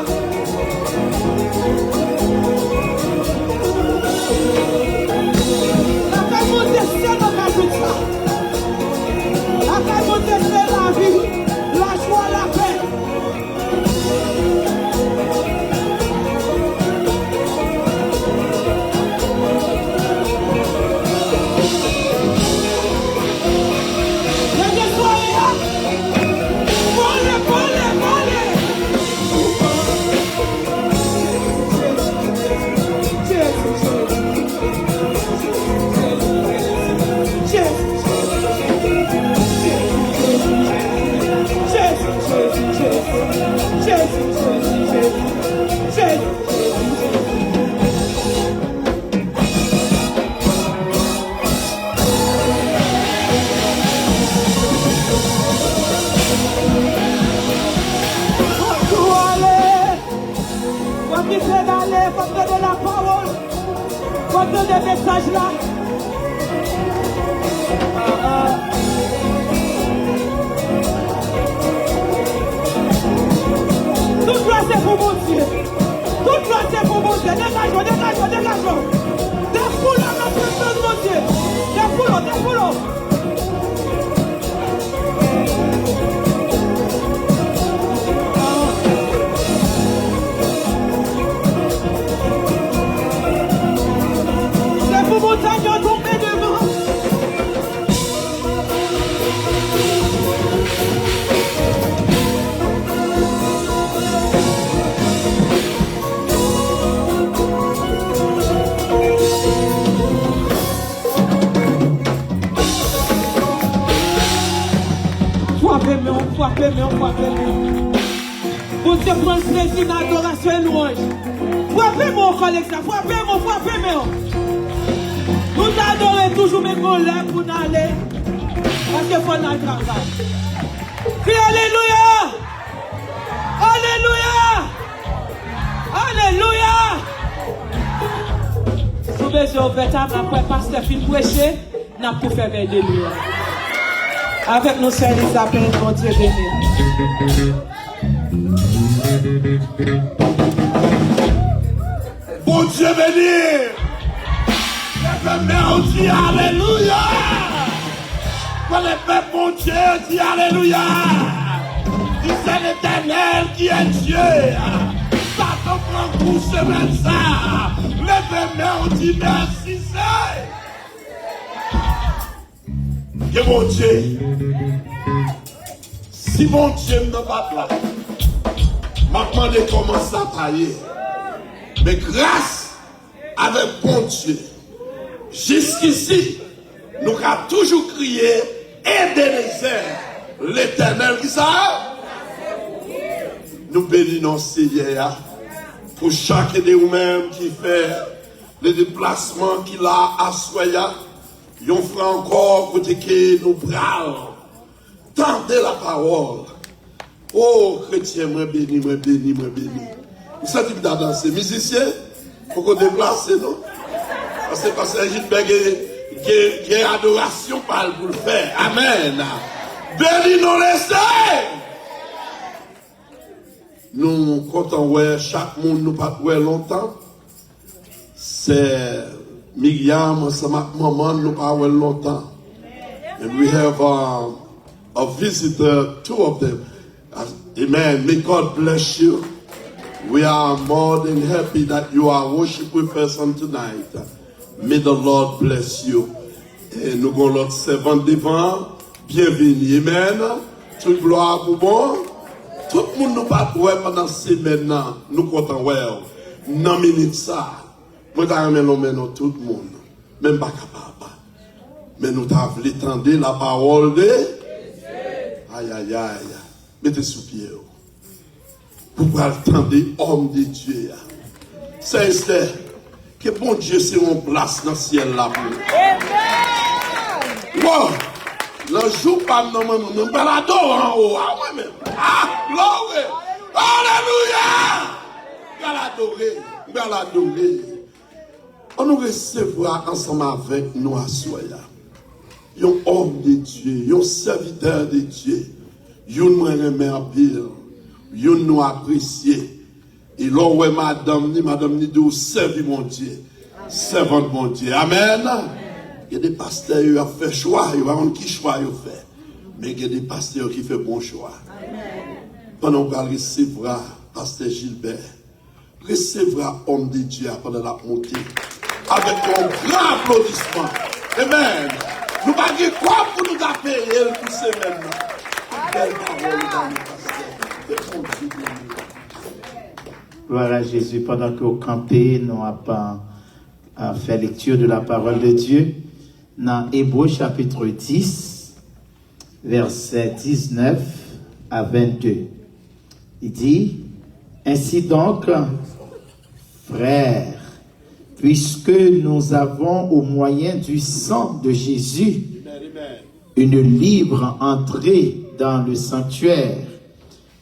La paix monter, c'est notre tout ça. La paix monter, c'est la vie, la joie, la paix. Des messages là. Tout droit c'est pour mon Dieu. Tout droit c'est pour mon Dieu. Dégageons, dégageons, dégageons. Des foules à la présence de mon Dieu. Des foules, des foules. Pour Dieu prendre plaisir dans l'adoration et louange. Frappez-moi encore l'exemple. Frappez-moi, frappez-moi. Nous t'adorons toujours mes collègues pour nous aller. Parce qu'il faut notre travail. Crie Alléluia. Alléluia. Alléluia. Si vous avez ouvert après pasteur fin prêcher, n'a pas fait veille de lui. Avec nos sœurs Elisabeth, mon Dieu béni. Bon Dieu béni. On dit Alléluia. Quand le peuple bon Dieu dit Alléluia. Dis c'est l'Éternel qui est Dieu. Ça te prend pour semaine ça. Lève-moi, on dit merci c'est. Que mon Dieu. Si mon Dieu n'a pas là, m'a demandé comment ça tailler. Mais grâce avec bon Dieu, jusqu'ici, nous avons toujours crié, Ebenezer, l'Éternel qui ça? Nous bénissons Seigneur pour chacun de vous-mêmes qui fait le déplacement qu'il a à Soya. Yon fera encore côté que nous bras. Tendez la parole. Oh, chrétien, moi béni, moi béni, moi béni. Vous savez que danser, musicien, il faut qu'on déplace, non? Parce que Gilbert, il y a adoration pour le faire. Amen. Béni nous laissez. Nous comptons ouais, chaque monde nous pas ouais longtemps. C'est Myriam, c'est ma maman nous pas ouais longtemps. And we have a visitor, two of them. Amen. May God bless you. We are more than happy that you are worshiping with us on tonight. May the Lord bless you. Et nous avons l'autre servant devant. Bienvenue. Amen. Toute gloire pour bon. Tout le monde nous bat pendant ces semaines. Nous comptons well. Non minute ça. Moi t'as tout le monde. Même pas capable. Mais nous t'avons l'étendue la parole de aïe aïe aïe. Mettez sous pied. Pour attendre homme de Dieu. C'est que bon Dieu c'est une place dans le ciel là pour. Wow. Le jour pas nous pas l'adorer en haut. Ah ouais même. Ah gloire. Alléluia. L'adorer. On nous recevra ensemble avec nous à Soya. Un homme de Dieu, un serviteur de Dieu. Yon moi remet en pile. Yon nous apprécié. Et là, ouais, madame ni de servir mon Dieu. Servante mon Dieu. Amen. Il y a des pasteurs qui ont fait choix. Il y a qui choix ils ont fait. Mais il y a des pasteurs qui font bon choix. Pendant qu'on va recevoir pasteur Gilbert, recevra homme de Dieu pendant la montée. Avec un grand applaudissement. Amen. Nous ne pouvons pas quoi pour nous appeler pour ces mêmes. Belle parole dans le pasteur. Gloire à Jésus. Pendant que vous campez, nous avons fait lecture de la parole de Dieu dans Hébreux chapitre 10, versets 19 à 22. Il dit, ainsi donc, frères, puisque nous avons au moyen du sang de Jésus une libre entrée dans le sanctuaire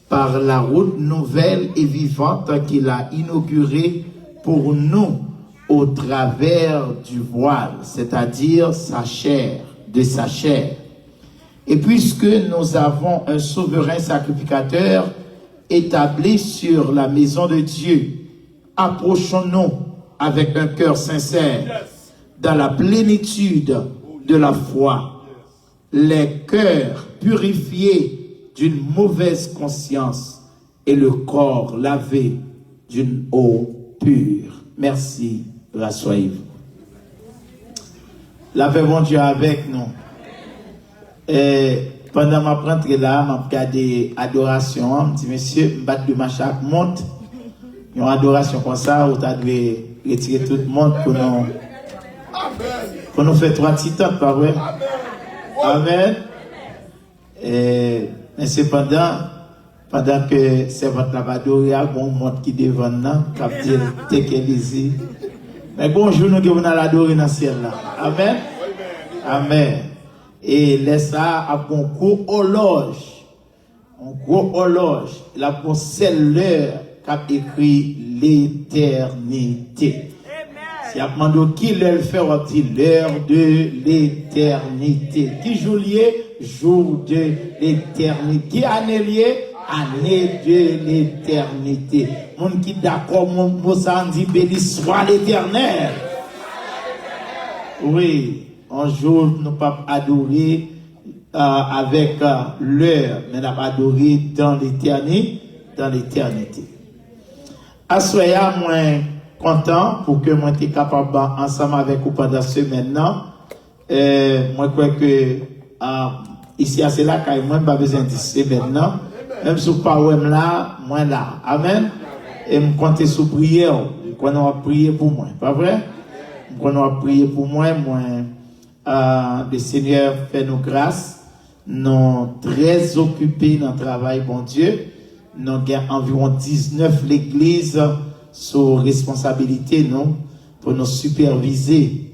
par la route nouvelle et vivante qu'il a inaugurée pour nous au travers du voile, c'est-à-dire sa chair, de sa chair. Et puisque nous avons un souverain sacrificateur établi sur la maison de Dieu, approchons-nous avec un cœur sincère, dans la plénitude de la foi, les cœurs purifiés d'une mauvaise conscience et le corps lavé d'une eau pure. Merci, rassoyez-vous. La paix bon Dieu avec nous. Et pendant ma rentrée là, m'a regardé adoration, me dit monsieur, me battre de ma chaque monte. Une adoration comme ça, où tu as dû retirer tout le monde pour nous faire 3 titans, pas vrai? Amen. Mais cependant, pendant que c'est votre lavado, il y a un bon monde qui devant nous, qui a dit, t'es qu'Élisée. Mais bonjour, nous devons l'adorer dans le ciel là. Amen. Amen. Et laisse ça à un gros horloge. Un gros horloge. Il a pour celle-là qui a écrit l'éternité. Si a demandé qui le fait, on dit l'heure de l'éternité. Qui jour lié? Jour de l'éternité. Qui année lié? Année de l'éternité. Mon qui d'accord, mon mot ça dit béni soit l'éternel. Oui. Un jour, nous ne pouvons pas adorer avec l'heure, mais nous adorer dans l'éternité. Dans l'éternité. Assoya, moi, content pour que moi sois capable ensemble avec vous pendant ce maintenant. Moi, crois que ici, c'est là que moi, pas besoin de ce maintenant. Même si pas là, moi là. Amen. Et me compter sous prière. Quand on va prier pour moi, pas vrai? Quand on va prier pour moi, le Seigneur fait nous grâce. Nous très occupés dans le travail, bon Dieu. Nous avons environ 19 l'église sous responsabilité, nous, pour nous superviser.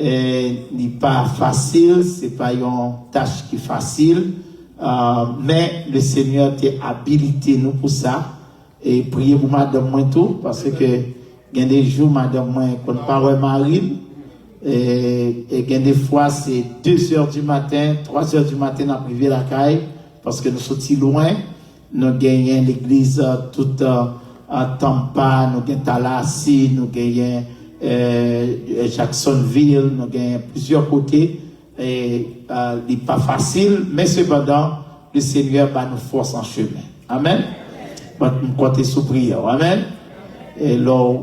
n'est pas facile, c'est pas une tâche qui est facile, mais le Seigneur t'a habilité nous pour ça. Et priez pour madame moi tout, parce que il y a des jours madame moi qu'on parle Marie, et il y a des fois c'est 2h du matin, 3h du matin dans privé la caille, parce que nous sommes si loin, nous gagnons l'église toute à Tampa, nous gagnons Tallahassee, nous gagnons Jacksonville, nous gagnons plusieurs côtés, et il n'est pas facile, mais cependant le Seigneur va nous force en chemin. Amen. Nous comptons sous prière. Amen. Et là,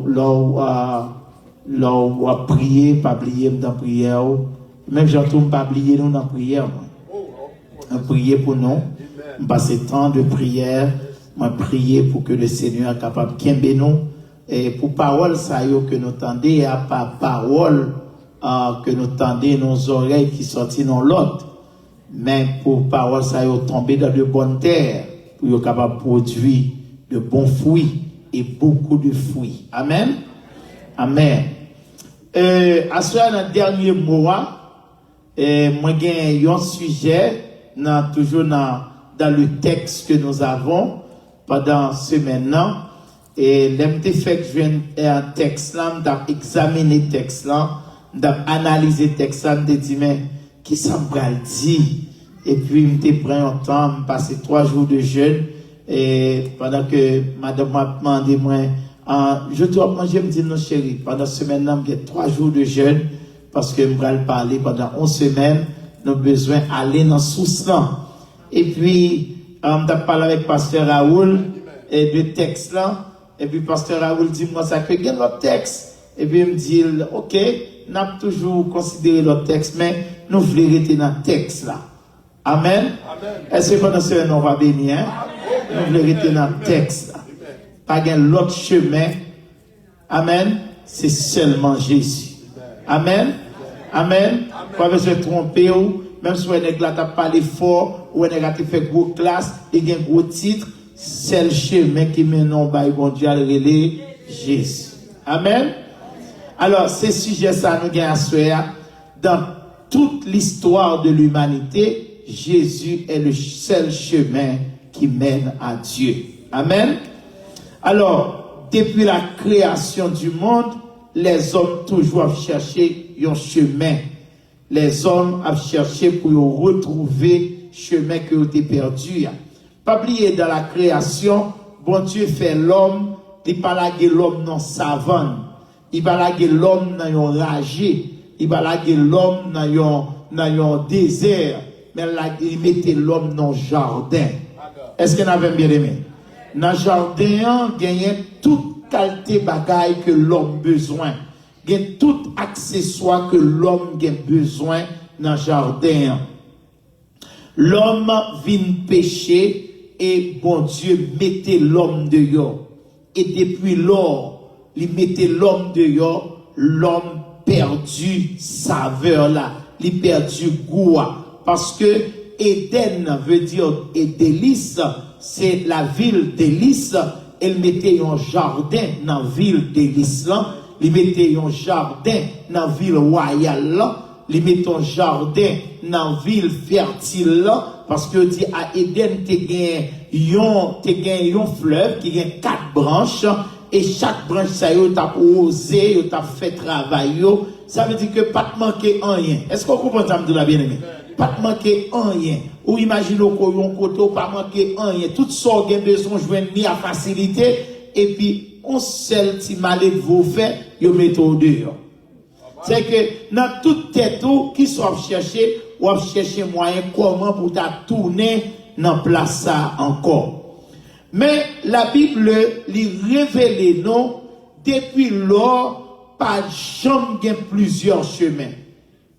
prier, pas oublier dans la prière. Même j'entends pas oublier nous dans la prière. Prier pour nous. Passer temps de prière. Prier pour que le Seigneur soit capable de nous. Et pour parole, ça y est que nous tendez, il n'y a pas parole que nous tendez nos oreilles qui sortent dans l'autre. Mais pour parole, ça y est tomber dans de bonnes terres. Pour être capable de produire de bons fruits et beaucoup de fruits. Amen. Amen. À ce dans le dernier mois, moi j'ai un sujet toujours dans le texte que nous avons pendant ce maintenant. Et l'MT fait que je viens un texte là, d'examiner le texte là, d'analyser le texte là, de dire mais qui ça me dit Et puis, je pris un temps, je passé 3 jours de jeûne. Et pendant que madame m'a demandé, moi, je dois manger, me dit non, chérie. Pendant cette semaine-là, j'ai 3 jours de jeûne. Parce que je vais parler pendant 11 semaines. Nous avons besoin d'aller dans sous-là. Et puis, on a parlé avec Pasteur Raoul et de texte là. Et puis, Pasteur Raoul dit, moi, ça que il y a l'autre texte. Et puis, il me dit, ok, nous avons toujours considéré l'autre texte, mais nous voulons rester dans le texte là. Amen. Est-ce que pendant ce temps, on va bénir, hein? Nous voulons rester dans le texte là. Pas de l'autre chemin. Amen. C'est seulement Jésus. Amen. Amen. Pas besoin de tromper ou, même si on a parlé fort, ou on a fait gros classe, il y a un gros titre, c'est le chemin qui mène au bail bon Dieu à relais Jésus. Amen. Alors, ces sujets, ça nous gagne à soi. Dans toute l'histoire de l'humanité, Jésus est le seul chemin qui mène à Dieu. Amen. Alors, depuis la création du monde, les hommes toujours cherché un chemin. Les hommes ont cherché pour retrouver le chemin que ont perdu. Pas oublier dans la création, bon Dieu fait l'homme, il pas laguer l'homme dans savane, il pas laguer l'homme dans un ragé, il pas laguer l'homme dans un désert, mais il mettait l'homme dans un jardin. Est-ce qu'on avait bien aimé? Dans le jardin, il y a toute qualité bagaille que l'homme a besoin. Il y a tout accessoire que l'homme a besoin dans le jardin. L'homme vient pécher et bon Dieu mettait l'homme dehors. Et depuis lors, il mettait l'homme dehors, l'homme perdu saveur là, il perdu goût. Parce que Éden veut dire et délice, c'est la ville délice. Elle mettait un jardin dans la ville délice là. Il mettait un jardin dans la ville royale là. Il mettait un jardin dans la ville fertile là. Parce que dit à Éden, tu as un fleuve qui a 4 branches. Et chaque branche, ça y est, tu as osé, tu as fait travail. Ça veut dire que pas te manquer rien. Est-ce qu'on comprend ça, de la bien-aimée? Pas te manquer rien. Ou imaginez qu'on yon côté, pas manquer rien. Tout ça, on a besoin de joindre à facilité. Et puis, on seul petit malade vous fait, yon met au dehors. C'est que, dans toute tête, qui soit chercher, ou chercher moyen comment pour ta tourner dans place ça encore. Mais la Bible lui révèle nous, depuis lors, pas de chambre gagne plusieurs chemins.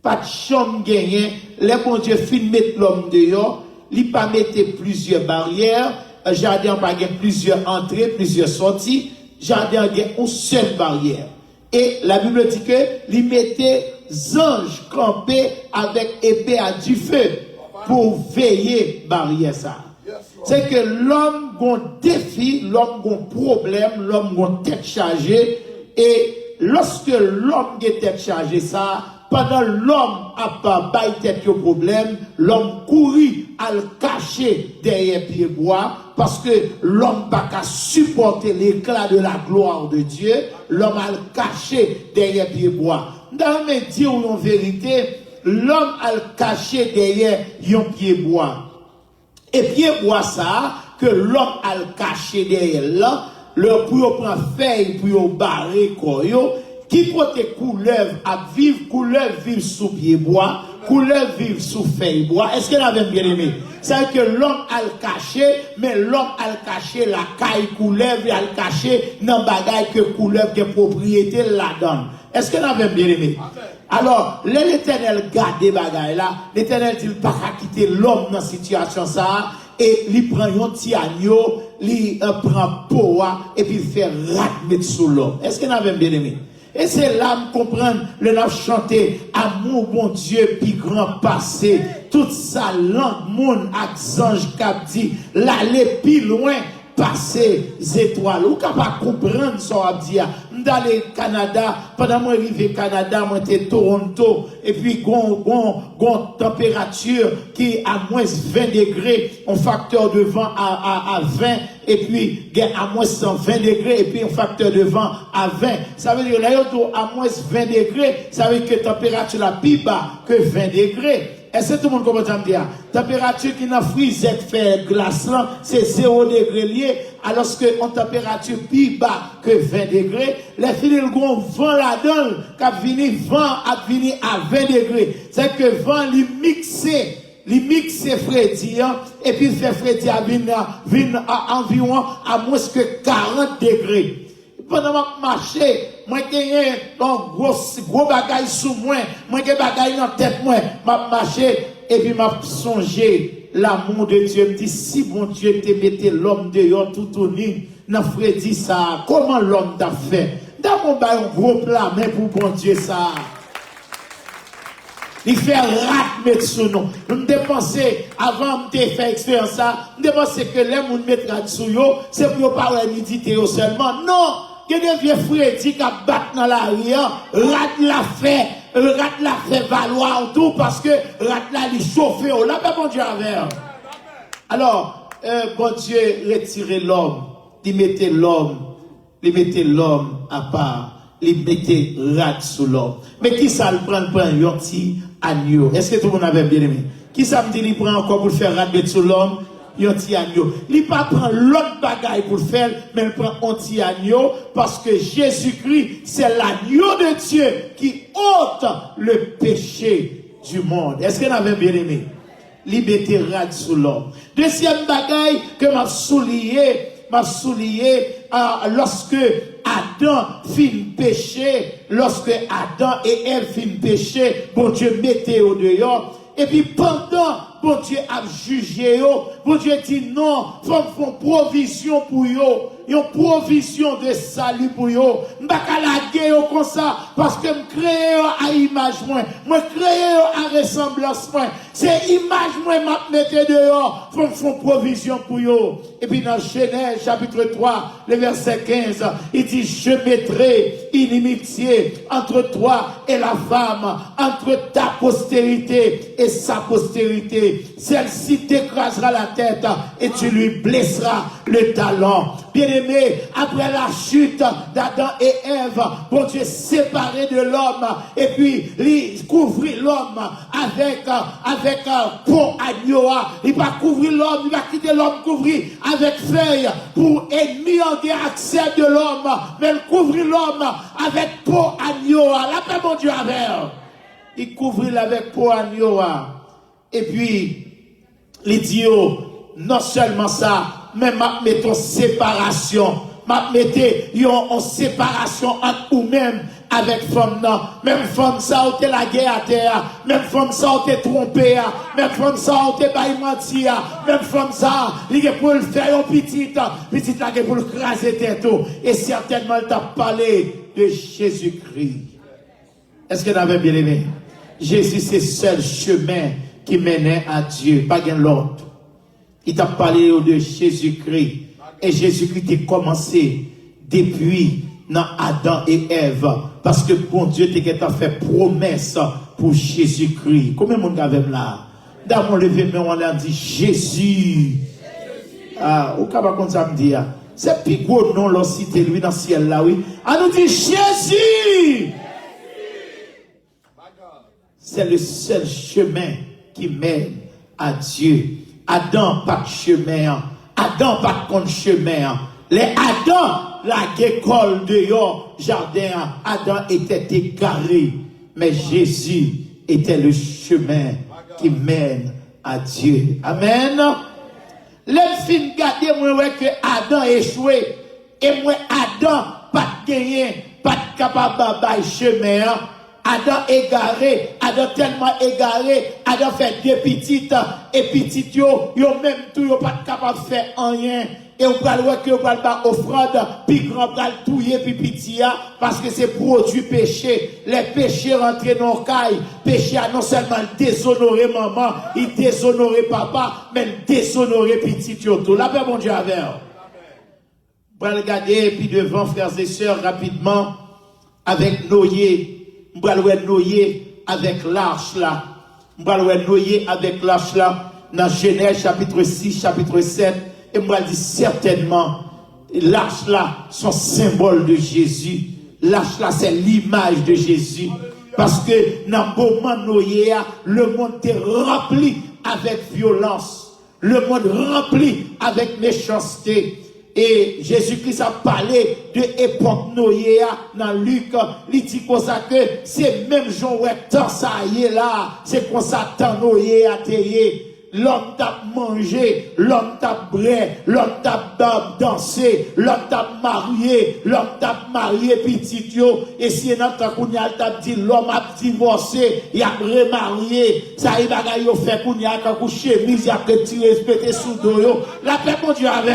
Pas de chambre gagne, les bon Dieu fin mettre l'homme dehors, il pas mettre plusieurs barrières, jardin pas gagne plusieurs entrées, plusieurs sorties, jardin gagne une seule barrière. Et la Bible dit que il mettait anges campés avec épée à du feu pour veiller barrière ça. C'est que l'homme a un défi, l'homme a un problème, l'homme a une tête chargée. Et lorsque l'homme a une tête chargée, ça, pendant l'homme a pas bail tête au problème, l'homme courit à le cacher derrière pied bois, parce que l'homme n'a pas qu'à supporter l'éclat de la gloire de Dieu, l'homme a le caché derrière pied bois. Dans mes dire en vérité, l'homme a le caché derrière un pied bois. Et pied bois ça, que l'homme a le caché derrière là, le pour prendre feuille pour barrer koyo, qui porte couleuvre à vivre, couleuvre vivre sous pied bois, couleuvre vivre sous feuille bois. Est-ce qu'elle avait bien aimé? C'est que l'homme a le caché, mais l'homme a le caché la caille couleuvre, il a le caché dans bagaille que couleuvre que propriété la donne. Est-ce qu'elle avait bien aimé? Alors, l'Éternel garde des bagailles là, l'Éternel dit pas qu'à quitter l'homme dans cette situation ça, et il prend un petit agneau, il prend poa, et puis il fait rat mettre sous l'homme. Est-ce qu'elle avait bien aimé? Et c'est là que comprendre, le nav chanter, amour bon Dieu, puis grand passé, toute sa langue, mon ange cap dit, l'aller plus loin, passer les étoiles. Ou capable comprendre ça, on dit, dans le Canada, pendant moi arrivé au Canada, moi j'étais Toronto, et puis gon température qui est à moins 20 degrés, un facteur de vent à 20, et puis à moins 120 degrés, et puis un facteur de vent à 20. Ça veut dire là, à moins 20 degrés, ça veut dire que la température est plus bas que 20 degrés. Est-ce que tout le monde comprend ça me dire? Température qui n'a frisette fait glace là, c'est 0 degré lié, alors que en température plus bas que 20 degrés, les filles le gros vent là-dedans, qui vini vent a vini à 20 degrés. C'est que vent li mixe Freddy, et puis fait Freddy à vin à environ à moins que 40 degrés. Pendant que je marche, moi j'ai un gros bagage sous moi, moi j'ai bagage dans la tête, moi marche et puis m'a songé l'amour de Dieu. Me dit si bon Dieu te mette l'homme dehors tout tourné, n'a Freddy ça, comment l'homme t'a fait? Dans mon bail un gros plat, mais pour bon Dieu ça. Il fait rat mettre sous nous. Nous dépensons, avant de faire expérience ça, nous dépensons que les gens mettent rat sous nous, c'est pour pas méditer seulement. Non! Il y a des vieux Freddy qui battent dans l'arrière, rat la fait valoir tout parce que rat la li chauffe là, mais bon Dieu avec. Alors, bon Dieu retirer l'homme, il mettait l'homme à part, il mettait rat sous l'homme. Mais qui ça le prend un petit agneau? Est-ce que tout le monde avait bien aimé? Qui ça me dit il prend encore pour faire rat mettre sous l'homme? Un petit agneau. Il ne prend pas l'autre bagaille pour le faire, mais il prend un petit agneau parce que Jésus-Christ, c'est l'agneau de Dieu qui ôte le péché du monde. Est-ce qu'on avait bien aimé? Liberté rade sous l'homme. Deuxième bagaille que m'a soulié lorsque Adam fin péché, lorsque Adam et Ève fin péché, bon Dieu mettait au dehors. Et puis pendant, bon Dieu a jugé, bon Dieu dit non, faut faire provision pour eux, une provision de salut pour eux. M'baka la guerre comme ça, parce que m'créé à image moi créé à ressemblance moi. C'est image moi m'a mette dehors, faut faire provision pour eux. Et puis dans Genèse chapitre 3, le verset 15, il dit je mettrai inimitié entre toi et la femme, entre ta postérité et sa postérité. Celle-ci t'écrasera la tête et tu lui blesseras le talon. Bien-aimé, après la chute d'Adam et Ève, bon Dieu séparé de l'homme et puis il couvrit l'homme avec peau agneau. Il va couvrir l'homme, il va quitter l'homme couvrir avec feuilles pour ennemi en guerre accès de l'homme, mais il couvrit l'homme avec peau agneau. La paix mon Dieu avec. Il couvrit avec peau agneau. Et puis il dit non seulement ça, mais m'a mettons séparation, m'a mettez en séparation entre vous-même avec femme non, même femme ça ou la guerre à terre, même femme ça ou trompé, même femme ça ou bail menti, même femme ça, il est pour le faire un petit là pour le craser tête et certainement il t'a parlé de Jésus-Christ. Est-ce que vous avez bien aimé? Jésus c'est le seul chemin qui menait à Dieu, pas gain l'autre. Il t'a parlé de Jésus-Christ. Et Jésus-Christ a commencé depuis dans Adam et Ève. Parce que bon Dieu t'a fait promesse pour Jésus-Christ. Combien de monde avait là? Dans mon levé, mais on a dit Jésus. Ah, au cas où ça me dit, c'est plus gros nom, l'on cite lui dans le ciel là, oui. On nous dit Jésus. C'est le seul chemin qui mène à Dieu. Adam pas de chemin, Adam pas de compte chemin. Les Adam, la école dehors, jardin, Adam était égaré, mais Jésus était le chemin qui mène à Dieu. Amen. Les filles garder moi que Adam échoué et moi Adam pas de gagner, pas de capable de chemin. Adam égaré, Adam tellement égaré, Adam fait deux petites, et petites yo même tout yo pas capable de faire rien. Et on va voir que on va pas offrande, puis grand va le touyer, puis petit, parce que c'est produit péché. Les péchés rentrent dans le caille. Péché a non seulement déshonoré maman, il déshonoré papa, mais il déshonoré petit yo tout. La paix mon Dieu avec. On va regarder, puis devant frères et sœurs, rapidement, avec Noé. On va le noyer avec l'arche là. On va le noyer avec l'arche là. Dans Genèse chapitre 6, chapitre 7. Et moi, je dis certainement, l'arche là, son symbole de Jésus. L'arche là, c'est l'image de Jésus. Parce que dans le moment Noé, le monde est rempli avec violence. Le monde rempli avec méchanceté. Et Jésus-Christ a parlé de l'époque Noé dans Luc. Il dit comme ça que c'est même Jean temps ça y est là. C'est comme ça tant Noé a été. L'homme t'a mangé, l'homme t'a bré, l'homme t'a dansé, l'homme t'a marié petit yo. Et si dans ta kounya t'a dit l'homme a divorcé, il a remarié, ça y bagay yo fait kounya quand chemise y a retiré respecté sous dos yo. La paix mon Dieu avec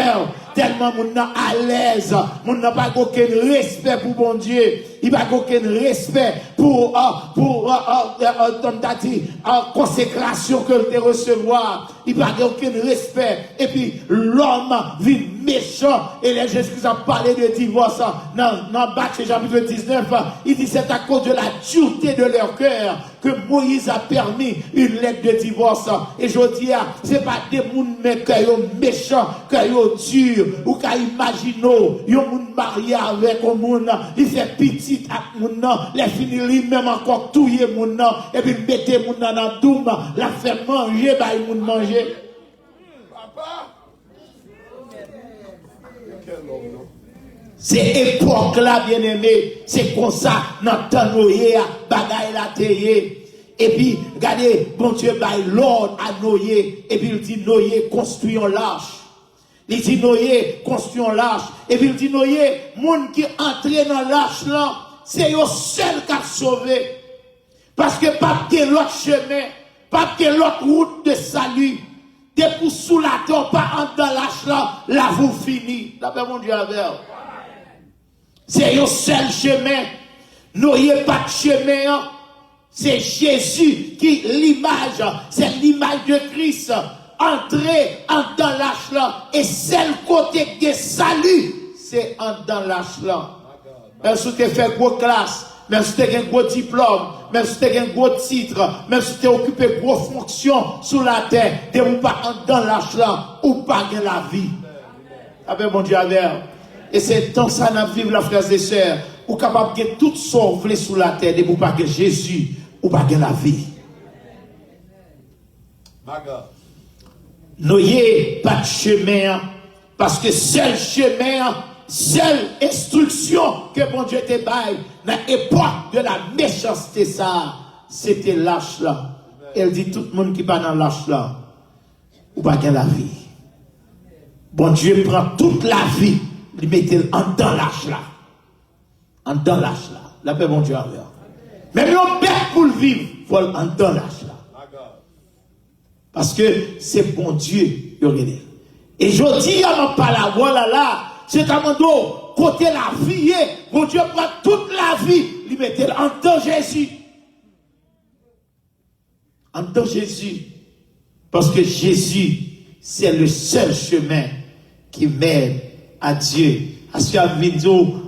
tellement moun nan à l'aise, moun nan pas aucun respect pour bon Dieu, il pas aucun respect pour consécration que te recevoir, il pas aucun respect et puis l'homme vit méchant et les Jésus a parlé de divorce dans Matthieu chapitre 19, il dit c'est à cause de la dureté de leur cœur que Moïse a permis une lettre de divorce. Et je dis, c'est pas des gens méchants, qui sont durs, ou qui imaginent, ils ont marié avec un monde, il fait petit avec mon nom, les finit lui-même encore touiller mon nom, et puis mettez mon nom dans doum, la fait manger, bah il moun manger. Papa! C'est époque là, bien aimé, c'est comme ça, dans temps Noé, bagaille la théie. Et puis, regardez, bon Dieu, l'ordre à Noé, et puis il dit, Noé, construisons l'arche. Il dit, Noé, construisons l'arche. Et puis il dit, Noé, monde qui entre dans l'arche là, c'est le seul qui a sauvé. Parce que pas que l'autre chemin, pas que l'autre route de salut, depuis sous la terre, pas entre dans l'arche là, là vous finissez. D'après mon Dieu, avec. C'est le seul chemin. Noé pas de chemin. C'est Jésus qui l'image, c'est l'image de Christ. Entrer dans l'arche là. Et c'est le côté de salut, c'est dans l'arche là. Même si tu as fait gros classe, même si tu as un gros diplôme, même si tu as un gros titre, même si tu as occupé gros fonction sous la terre, tu n'es pas dans l'arche là, ou pas dans la vie. Avec mon Dieu, et c'est dans ça que nous vivons, la frères et sœurs, ou capable de tout sauver sous la terre, de pas que Jésus, ou pas que la vie. Noyez pas de chemin, parce que seul chemin, seule instruction que bon Dieu te baille, dans l'époque de la méchanceté, ça, c'était lâche là. Elle dit tout le monde qui va dans lâche là, ou pas que la vie. Bon Dieu prend toute la vie, il met dans lâche là. En dans l'âge là. La paix, bon Dieu, avec. Même le bête pour le vivre, il faut en dans l'âge là. Parce que c'est bon Dieu, et je dis à mon parole, voilà là, c'est à mon dos, côté la vie, bon Dieu prend toute la vie, il met en dans Jésus. En dans Jésus. Parce que Jésus, c'est le seul chemin qui mène à Dieu. À ce qu'il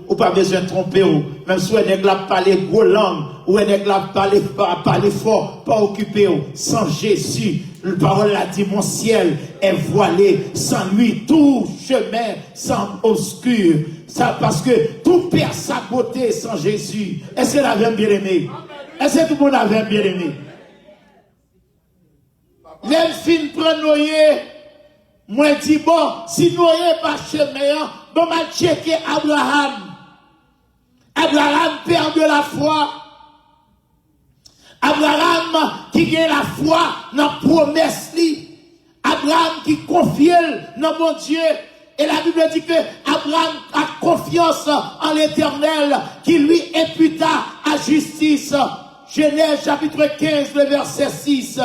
ou pas besoin de tromper ou même si on est là parler gros langue ou on est là parler fort pas occupé ou sans Jésus la parole a dit mon ciel est voilé sans lui tout chemin sans obscur ça parce que tout perd sa beauté sans Jésus. Est-ce que l'avez bien aimé? Est-ce que tout le monde avait bien aimé? Même fin prend Noé moi dis bon si Noé pas chemin bon m'a checké Abraham. Abraham perd de la foi. Abraham qui gagne la foi dans la promesse. Abraham qui confie dans mon Dieu. Et la Bible dit que Abraham a confiance en l'Éternel qui lui imputa à justice. Genèse chapitre 15, le verset 6.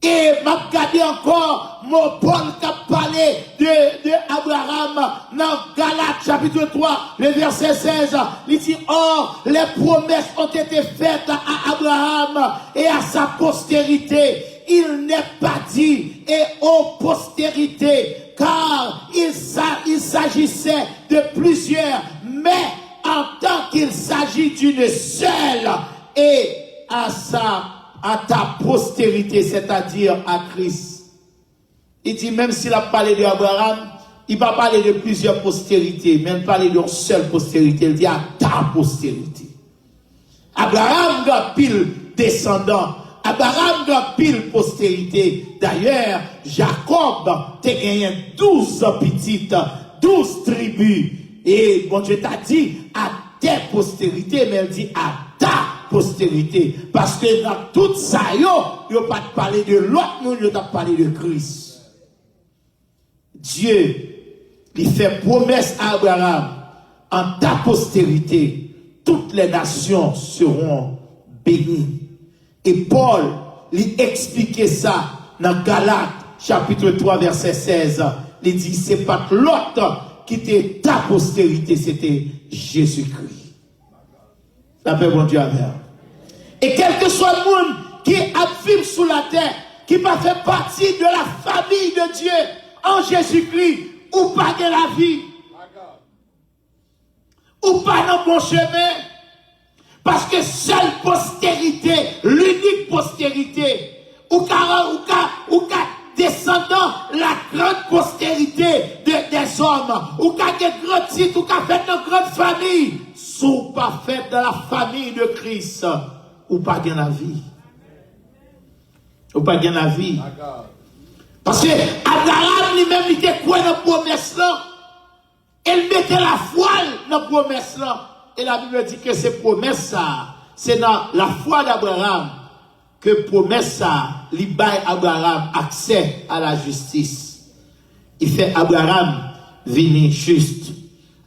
Et m'a regardé encore mon Paul qui a parlé de Abraham dans Galates chapitre 3, le verset 16. Il dit, or, les promesses ont été faites à Abraham et à sa postérité. Il n'est pas dit et aux postérités, car il s'agissait de plusieurs, mais en tant qu'il s'agit d'une seule et à ta postérité, c'est-à-dire à Christ. Il dit, même s'il a parlé d'Abraham, il va parler de plusieurs postérités, même parler d'une seule postérité. Il dit à ta postérité. Abraham a pile descendant. Abraham a pile postérité. D'ailleurs, Jacob a gagné 12 petites, 12 tribus. Et bon Dieu t'a dit à tes postérités, mais elle dit à ta postérité. Parce que dans tout ça, il n'y a pas parlé de l'autre, il n'y a pas parlé de Christ. Dieu, il fait promesse à Abraham, en ta postérité, toutes les nations seront bénies. Et Paul lui expliquait ça dans Galates, chapitre 3, verset 16. Il dit, c'est pas l'autre qui était ta postérité, c'était Jésus-Christ. La paix, bon Dieu, amen. Et quel que soit le monde qui vit sous la terre, qui pas fait partie de la famille de Dieu en Jésus-Christ, ou pas de la vie, ou pas dans bon chemin, parce que seule postérité, l'unique postérité, ou descendant la grande postérité des hommes, ou qu'a des grands titres, ou qu'a fait une grande famille, sous pas fait dans la famille de Christ, ou pas gain la vie. Ou pas gain la vie. Parce que Abraham lui-même, il était quoi dans la promesse là? Elle mettait la voile dans la promesse là. Et la Bible dit que ces promesses ça, c'est dans la foi d'Abraham que promesse ça, lui baille Abraham accès à la justice. Il fait Abraham venir juste.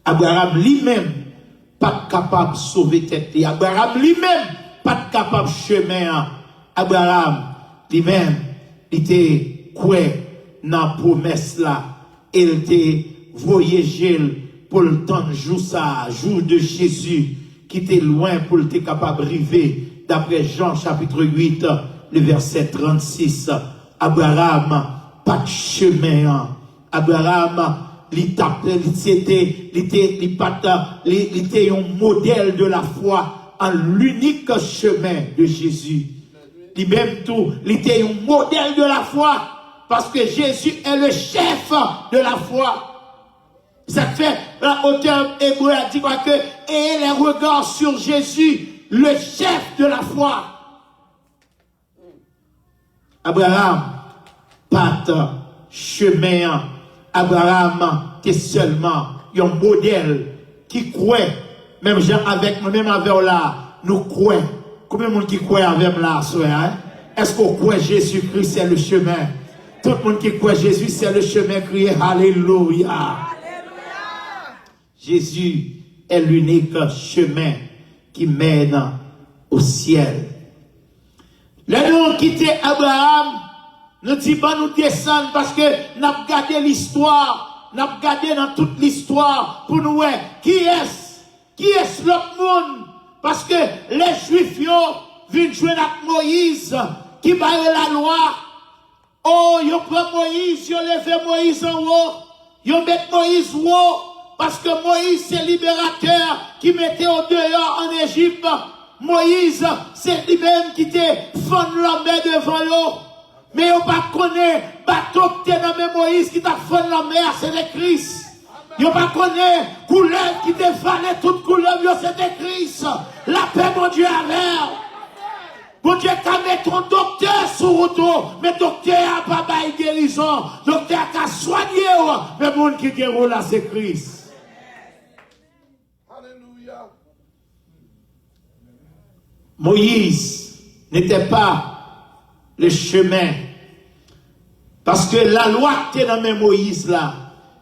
Abraham lui-même pas capable de sauver tête. Abraham lui-même pas capable de chemin. Abraham lui-même il était quoi dans la promesse là. Il était voyagé pour le temps de jour ça, jour de Jésus, qui était loin pour le capable d'arriver, d'après Jean chapitre 8, le verset 36. Abraham, pas de chemin. Abraham, il était un modèle de la foi en l'unique chemin de Jésus. Lui-même tout, il était un modèle de la foi, parce que Jésus est le chef de la foi. Ça fait, l'auteur hébreu a dit quoi que, ayez les regards sur Jésus, le chef de la foi. Abraham, pas de chemin. Abraham, t'es seulement un modèle qui croit, même avec là, nous croyons. Combien de monde qui croit avec là, hein? Est-ce qu'on croit Jésus-Christ, c'est le chemin? Tout le monde qui croit Jésus, c'est le chemin, crier Alléluia. Jésus est l'unique chemin qui mène au ciel. Là, nous quittons Abraham, nous disons pas nous descendre parce que nous avons gardé l'histoire, nous avons gardé dans toute l'histoire pour nous voir qui est l'autre monde. Parce que les Juifs viennent jouer avec Moïse qui barre la loi. Oh, ils prennent Moïse, ils lèvent Moïse en haut, ils mettent Moïse en haut. Parce que Moïse, c'est libérateur qui mettait au dehors en Égypte. Moïse, c'est lui-même qui te fend la mer devant eux. Mais on pas connaît, bateau qui te nommé Moïse qui t'a fond la mer, c'est le Christ. On pas connaît, couleur qui te valait toute couleur, c'est le Christ. La paix, mon Dieu, avec. Mon Dieu, t'as mis ton docteur sur route, mais docteur n'a pas de guérison. Docteur a soigné, mais le monde qui guérit là, c'est Christ. Moïse n'était pas le chemin. Parce que la loi qui est dans Moïse là,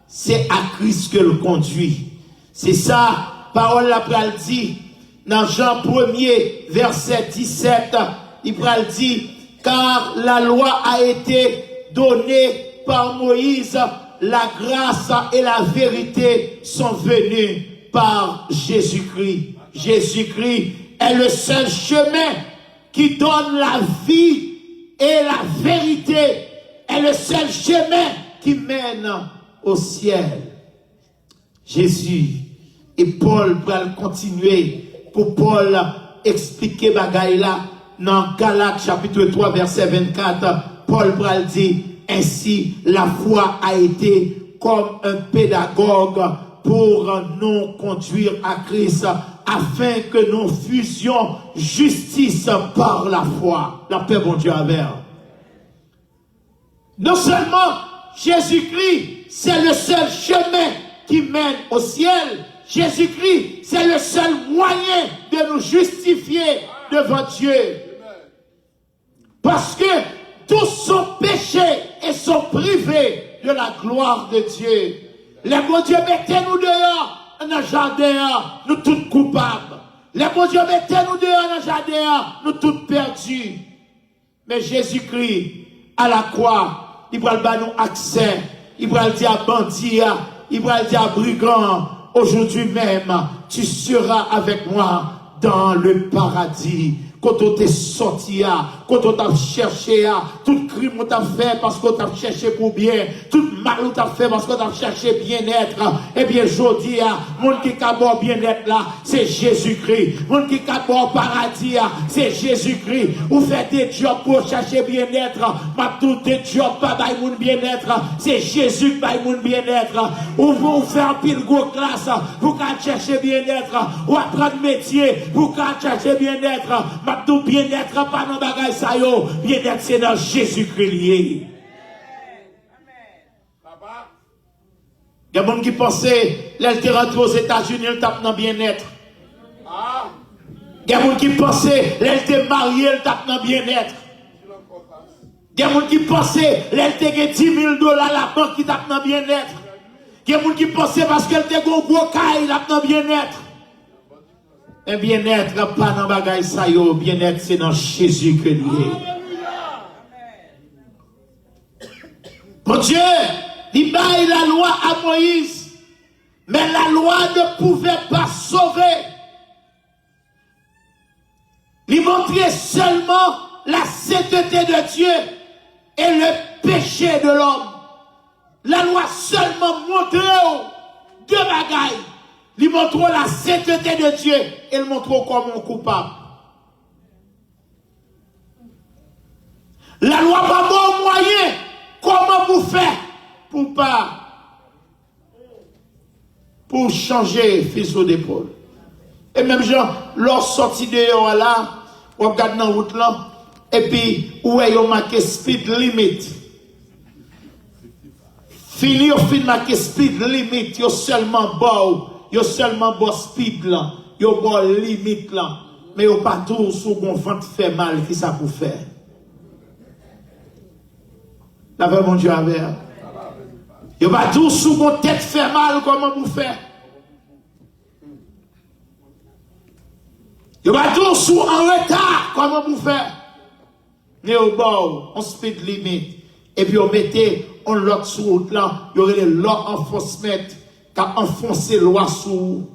c'est à Christ que le conduit. C'est ça, parole la pral dit, dans Jean 1er, verset 17, il pral dit, car la loi a été donnée par Moïse, la grâce et la vérité sont venues par Jésus-Christ. Jésus-Christ est le seul chemin qui donne la vie et la vérité, est le seul chemin qui mène au ciel. Jésus et Paul vont continuer pour Paul expliquer bagaille là dans Galates chapitre 3 verset 24. Paul va dire ainsi la foi a été comme un pédagogue pour nous conduire à Christ afin que nous fusions justice par la foi. La paix, bon Dieu, avec. Non seulement Jésus-Christ, c'est le seul chemin qui mène au ciel. Jésus-Christ, c'est le seul moyen de nous justifier devant Dieu. Parce que tous sont péchés et sont privés de la gloire de Dieu. Les bon Dieu, mettez-nous dehors dans le jardin, nous tous coupables. Les bon Dieu, mettez-nous dehors dans le jardin, nous tous perdus. Mais Jésus-Christ, à la croix, il va nous accès, il va dire à bandit, il va dire à brigand, aujourd'hui même, tu seras avec moi dans le paradis. Quand on t'est sorti, quand on t'a cherché, tout crime on t'a fait parce qu'on t'a cherché pour bien, tout mal on t'a fait parce qu'on t'a cherché bien-être. Eh bien, je dis, mon qui a bon bien-être là, c'est Jésus-Christ. Mon qui a bon paradis, c'est Jésus-Christ. Vous faites des jobs pour chercher bien-être, ma tout des jobs pas by mon bien-être, c'est Jésus qui by mon bien-être. Vous faites un pile gros classe, vous cherchez bien-être, ou apprendre métier, vous chercher bien-être. Tout bien-être pas dans bagay sa yo, bien-être c'est dans Jésus-Christ lié. Il y a des gens qui pensaient, l'elle rentré aux États-Unis, elle tape dans bien-être. Il y a des gens qui pensaient, l'elle était mariée, elle tape dans bien-être. Il y a des gens qui pensaient, l'elle était $10 000 à la banque qui tape dans bien-être. Il y a des gens qui pensaient parce qu'elle était gros caille, elle tape dans bien-être. Un bien-être, pas dans bagay sa yo, bien-être c'est dans Jésus que lui est. Mon Dieu, il baille la loi à Moïse, mais la loi ne pouvait pas sauver. Il montrait seulement la sainteté de Dieu et le péché de l'homme. La loi seulement montrait deux bagailles. Il montre la sainteté de Dieu et il montre comme un coupable. La loi pas bon moyen. Comment vous faites pour changer fuseau d'épaule? Et même genre, leur sortie dehors là, on regarde dans la route là, et puis, où est yon marqué speed limit? Fini, yon fin marqué speed limit, yon seulement beau. Yo seulement bon speed là, yo bon limite là, mais yo pas tout sous bon ventre fait mal qui ça pour faire. La paix mon Dieu avec. Yo pas tout sous bon tête fait mal comment vous faire. Yo pas tout sous en retard comment vous faire. Mais au bon on speed limit et puis on mettait on l'autre sous route là, yo aurait l'autre enfoncement qui a enfoncé loi sous.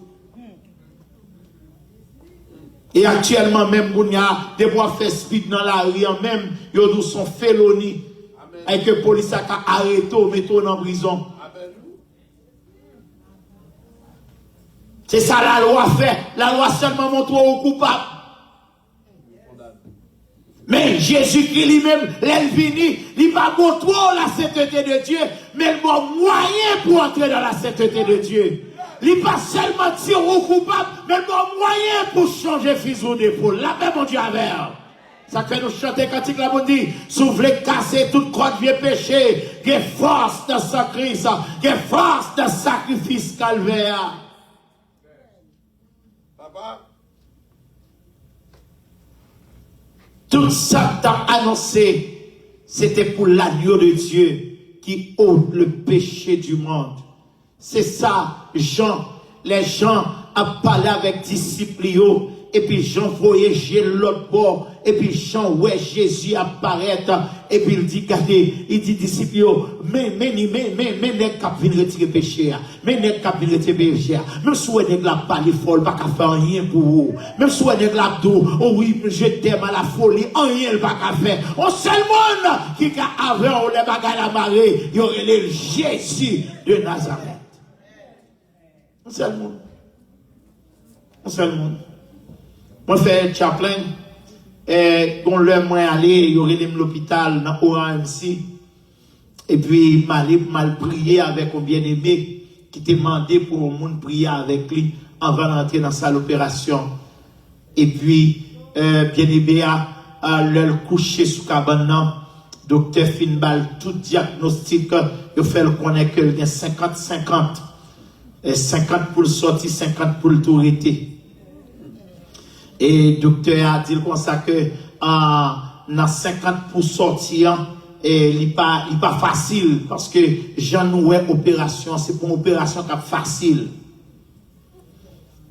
Et actuellement, même, il y a des bois fait speed dans la rue, même, il y a son félonie. Et que la police a arrêté, mettre en prison. C'est ça la loi fait. La loi seulement montre au coupable. Mais Jésus-Christ lui-même, l'Elvini, il va montrer la sainteté de Dieu, mais le bon moyen pour entrer dans la sainteté de Dieu. Il n'est pas seulement tirer au coupable, mais le bon moyen pour changer fuseau d'épaule. La paix, mon Dieu, avec. Ça fait nous chanter quand il a dit, si vous voulez casser toute croix de vieux péché, il y a force de sacrifice, il y a force de sacrifice calvaire. Papa. Tout ça t'a annoncé, c'était pour l'agneau de Dieu qui ôte le péché du monde. C'est ça, Jean. Les gens ont parlé avec disciples, et puis Jean voyageait l'autre bord, et puis Jean ouais Jésus apparaître, et puis il dit, regardez, il dit disciples, mais n'est qu'à venir retirer péché, mais n'est qu'à venir retirer péché, même si on est là pas les folles, pas qu'à faire rien pour vous, même si on est là tout, oh oui, je t'aime à la folie, rien pas qu'à faire, on seul monde qui a avant les bagages à marrer, il y aurait le Jésus de Nazareth. On seul monde. On seul monde. Moi, je fais chaplain, et quand l'heure moi aller, il y aurait l'hôpital dans OAMC, et puis mal prier avec un bien-aimé qui te demandait pour le monde prier avec lui on va rentrer dans sa l'opération. Et puis, bien-aimé, leur coucher sous cabane, docteur Finbal, tout diagnostic, il fait le connaître que il y a 50-50. 50 pour le sortir, 50 pour le tout arrêter. Et docteur a dit comme ça que dans 50 pour sortir, et il n'est pas facile parce que j'en nouais opération, c'est pour une opération qui est facile.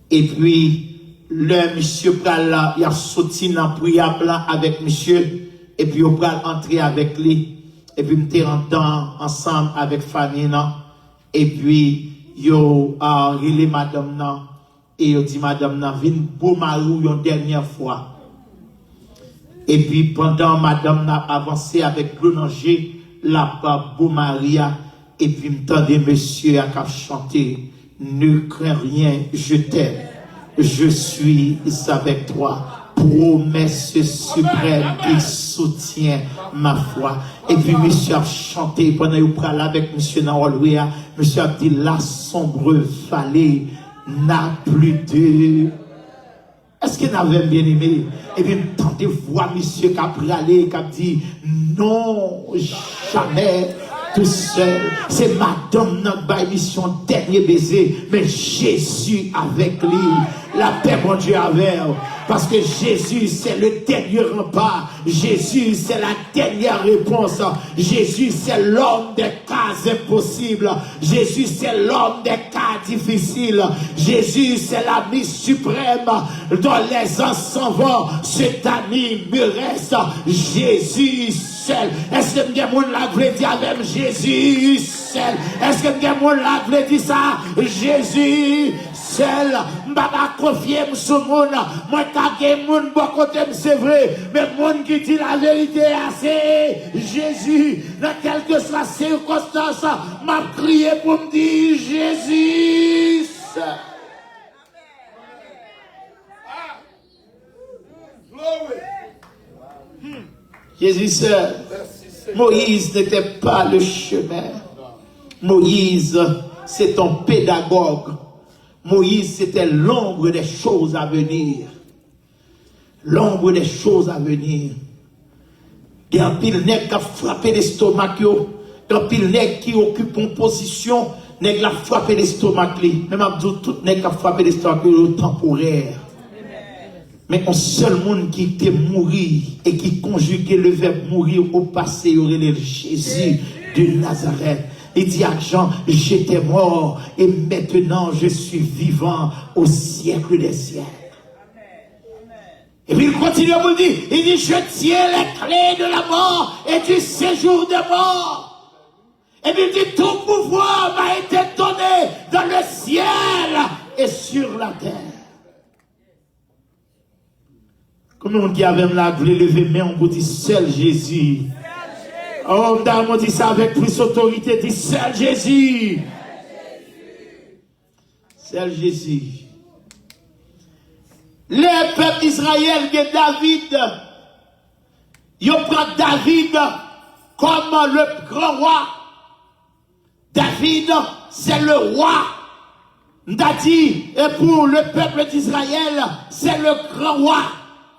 Et puis, le monsieur pral il a sauté dans le prière blanc avec monsieur, et puis il pral entrer avec lui, et puis m'était ensemble avec famille, et puis yo a relé madame nan, et yo dit madame nan, vin beau marou une dernière fois. Et puis pendant madame n'a avancé avec Glonanger, la beau Maria, et puis m'tendait monsieur à chanter, ne crains rien, je t'aime, je suis avec toi. Promesse suprême qui soutient ma foi. Et puis monsieur a chanté pendant qu'il parlait avec monsieur Nawalouia, monsieur a dit la sombre vallée n'a plus de. Est-ce qu'il n'avait bien aimé? Et puis m'entendez voir monsieur qui a pralé, qui a dit non, jamais tout seul. C'est madame notre mission dernier baiser, mais Jésus avec lui. La paix, mon Dieu, avec. Parce que Jésus, c'est le dernier rempart. Jésus, c'est la dernière réponse. Jésus, c'est l'homme des cas impossibles. Jésus, c'est l'homme des cas difficiles. Jésus, c'est l'ami suprême dont les ans s'en vont. Cet ami me reste. Jésus seul. Est-ce que quelqu'un l'a voulu dire avec Jésus seul? Est-ce que quelqu'un l'a voulu dire ça? Jésus seul. M'baba confier sur monde. Moi tagé monde bon côté c'est vrai, mais monde qui dit la vérité c'est Jésus. Dans quelque soit circonstance, m'a crié pour me dire Jésus seul. Jésus seul. Moïse n'était pas le chemin. Moïse, c'est ton pédagogue. Moïse, c'était l'ombre des choses à venir. L'ombre des choses à venir. Il y a un pile nègre qui a frappé l'estomac. Il y a un pile nègre qui occupe une position. Nègre a frappé l'estomac. Même Abdou, tout nègre qui a frappé l'estomac est temporaire. Mais un seul monde qui était mourir et qui conjuguait le verbe mourir au passé, il y aurait le Jésus de Nazareth. Il dit à Jean, j'étais mort et maintenant je suis vivant au siècle des siècles. Et puis il continue à vous dire, il dit, je tiens les clés de la mort et du séjour de mort. Et puis il dit, tout pouvoir m'a été donné dans le ciel et sur la terre. Comme on dit avec la voulait lever main, on vous dit seul Jésus. Oh, on dit ça avec plus d'autorité, dit seul Jésus. Seul Jésus. Le peuple d'Israël de David, il prend David comme le grand roi. David, c'est le roi. On a dit, et pour le peuple d'Israël, c'est le grand roi.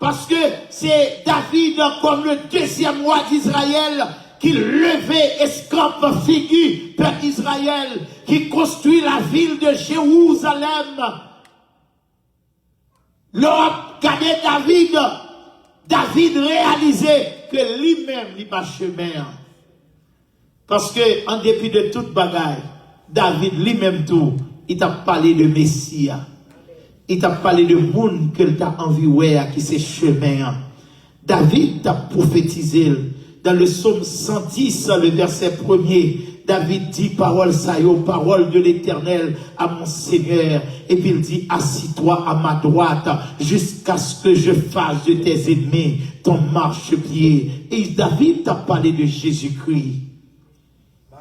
Parce que c'est David comme le deuxième roi d'Israël qui levait escampe figure peuple Israël, qui construit la ville de Jérusalem. L'homme gagné David réalisait que lui-même n'est pas chemin. Parce que en dépit de toute bagaille, David lui-même tout, il t'a parlé de Messie. Il t'a parlé de monde que t'a envié qui c'est chemin. David t'a prophétisé dans le psaume 110, le verset 1er. David dit parole saillot, parole de l'Éternel à mon Seigneur. Et puis il dit assis-toi à ma droite jusqu'à ce que je fasse de tes ennemis ton marchepied. Et David t'a parlé de Jésus-Christ.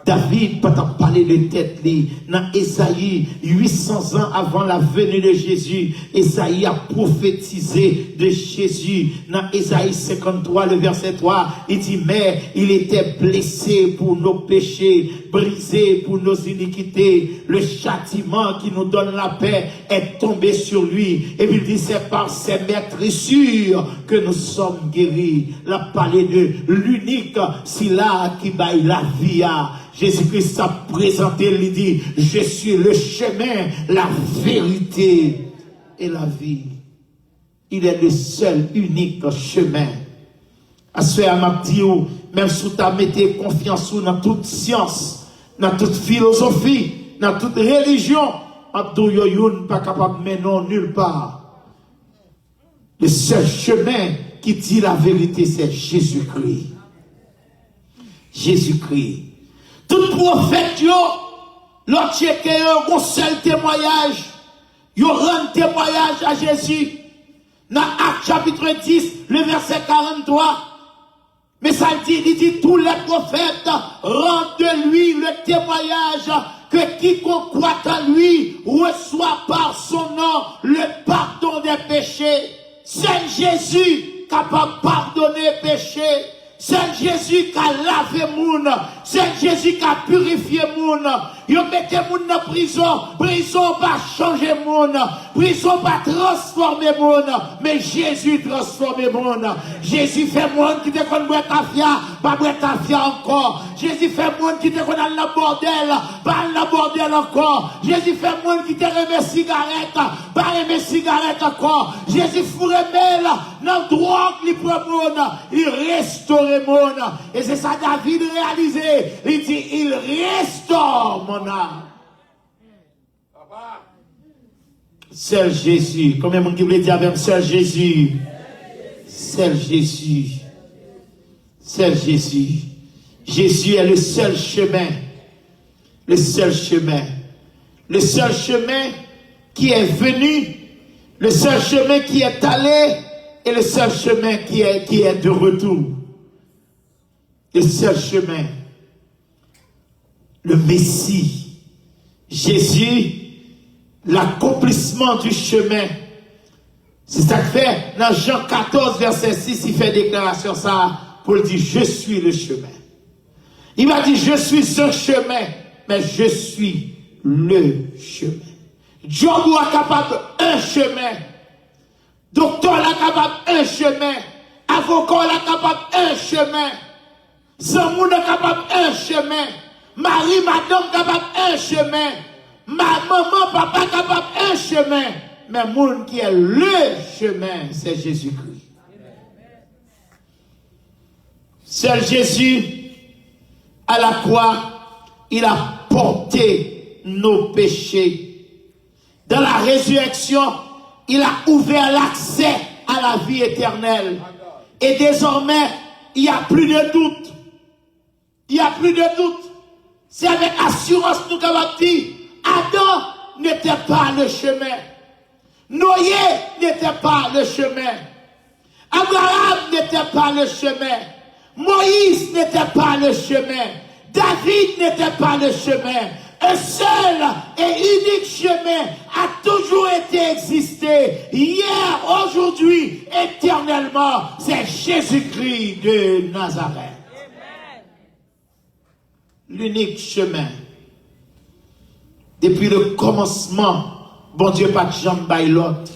David peut parler de tête li. Dans Ésaïe, 800 ans avant la venue de Jésus, Ésaïe a prophétisé de Jésus. Dans Ésaïe 53, le verset 3, il dit, mais il était blessé pour nos péchés, brisé pour nos iniquités. Le châtiment qui nous donne la paix est tombé sur lui. Et il dit, c'est par ses meurtrissures que nous sommes guéris. La parler de l'unique, c'est là qui baille la vie. Jésus-Christ a présenté, il dit, je suis le chemin, la vérité et la vie. Il est le seul, unique chemin. À ce moment dit, même si tu as mis confiance dans toute science, dans toute philosophie, dans toute religion, Abdou Yoyoun pas capable de mener nulle part. Le seul chemin qui dit la vérité, c'est Jésus-Christ. Jésus-Christ. Tout prophète, l'autre checké, un seul témoignage, yo rend témoignage à Jésus. Dans Actes chapitre 10, le verset 43, mais ça dit, tous les prophètes rendent de lui le témoignage que quiconque croit en lui reçoit par son nom le pardon des péchés. C'est Jésus capable de pardonner péché. C'est Jésus qui a lavé moun. C'est Jésus qui a purifié moun. Yo mette moun dans prison. Prison pas changer moun. Prison pas transformer moun. Mais Jésus transforme moun. Jésus fait moun qui te connaît boire cafia, pas boire cafia encore. Jésus fait moun qui te connaît dans le bordel, pas dans le bordel encore. Jésus fait moun qui te remet cigarette, pas remet cigarette encore. Jésus remet dans le drogue, il prend moun, il restaure moun. Et c'est ça David réalisé. Il dit, il restaure mon âme. Seul Jésus. Combien de monde qui voulait dire avec seul Jésus? Seul Jésus. Seul Jésus. Jésus est le seul chemin. Le seul chemin. Le seul chemin qui est venu. Le seul chemin qui est allé. Et le seul chemin qui est de retour. Le seul chemin. Le Messie. Jésus, l'accomplissement du chemin. C'est ça que fait dans Jean 14, verset 6, il fait déclaration ça pour dire, je suis le chemin. Il m'a dit, je suis un chemin, mais je suis le chemin. Job est capable un chemin. Docteur est capable un chemin. Avocat est capable un chemin. Samoun est capable un chemin. Marie, madame capable un chemin. Maman, papa capable un chemin. Mais monde qui est le chemin, c'est Jésus-Christ. Seul Jésus, à la croix, il a porté nos péchés. Dans la résurrection, il a ouvert l'accès à la vie éternelle. Et désormais, il n'y a plus de doute. Il n'y a plus de doute. C'est avec assurance nous avons dit, Adam n'était pas le chemin. Noé n'était pas le chemin. Abraham n'était pas le chemin. Moïse n'était pas le chemin. David n'était pas le chemin. Un seul et unique chemin a toujours été existé. Hier, aujourd'hui, éternellement, c'est Jésus-Christ de Nazareth. L'unique chemin. Depuis le commencement, bon Dieu pas de jambe by l'autre.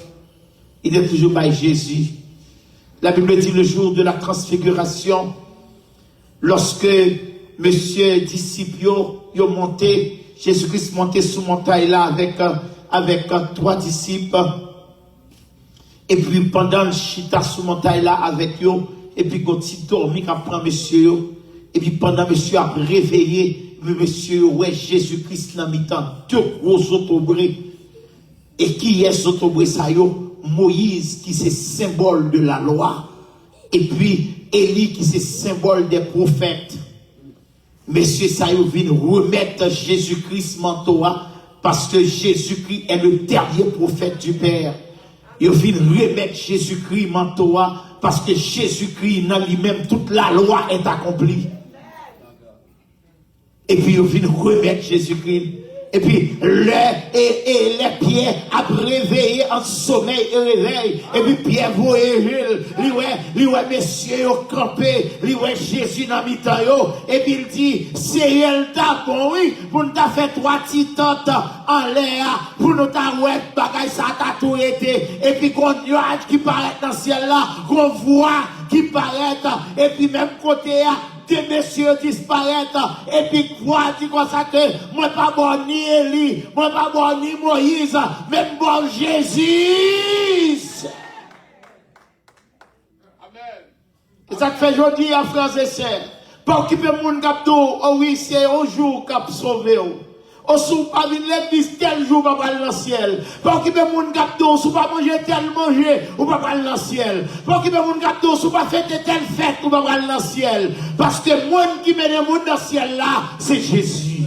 Il est toujours by Jésus. La Bible dit le jour de la transfiguration, lorsque monsieur disciple yo monté, Jésus-Christ monté sous montagne là avec 3 disciples. Et puis pendant le chita sous montagne là avec eux, et puis quand il dormi quand prend monsieur, et puis pendant monsieur a réveillé, monsieur ouais Jésus-Christ dans mi-temps 2 gros autobrés. Et qui est cet autobré ça yo? Moïse qui c'est symbole de la loi. Et puis Élie qui c'est symbole des prophètes. Monsieur ça yo vient remettre Jésus-Christ manteau parce que Jésus-Christ est le dernier prophète du Père. Il vient remettre Jésus-Christ manteau parce que Jésus-Christ dans lui-même toute la loi est accomplie. Et puis, ils viennent remettre Jésus-Christ. Et puis, les pieds a réveillé en sommeil et réveil. Et puis, Pierre voyait Jules, messieurs, ont campé, Jésus dans mi-temps. Et puis, il dit, c'est elle ta bon, oui, pour nous faire 3 titantes en l'air, pour nous t'aouer, bagay ça t'a tout été. Et puis, qu'on nuage qui paraît dans le ciel là, qu'on voit qui paraît, et puis, même côté, des messieurs disparaissent, et puis quoi, dit comme ça que, moi pas bon ni Élie, moi pas bon ni Moïse, même bon Jésus. Amen. Et ça fait aujourd'hui, frères et sœurs, pas occuper mon capto, oh oui, c'est au jour qu'a sauvé. Ou sou pas venir l'église tel jour pas aller dans le ciel. Pas occuper mon gâteau, sou pas manger tel manger ou pas aller dans le ciel. Pas occuper mon gâteau, sou pas fêter telle fête ou pas aller dans le ciel. Parce que moi qui mène le monde dans le ciel là, c'est Jésus.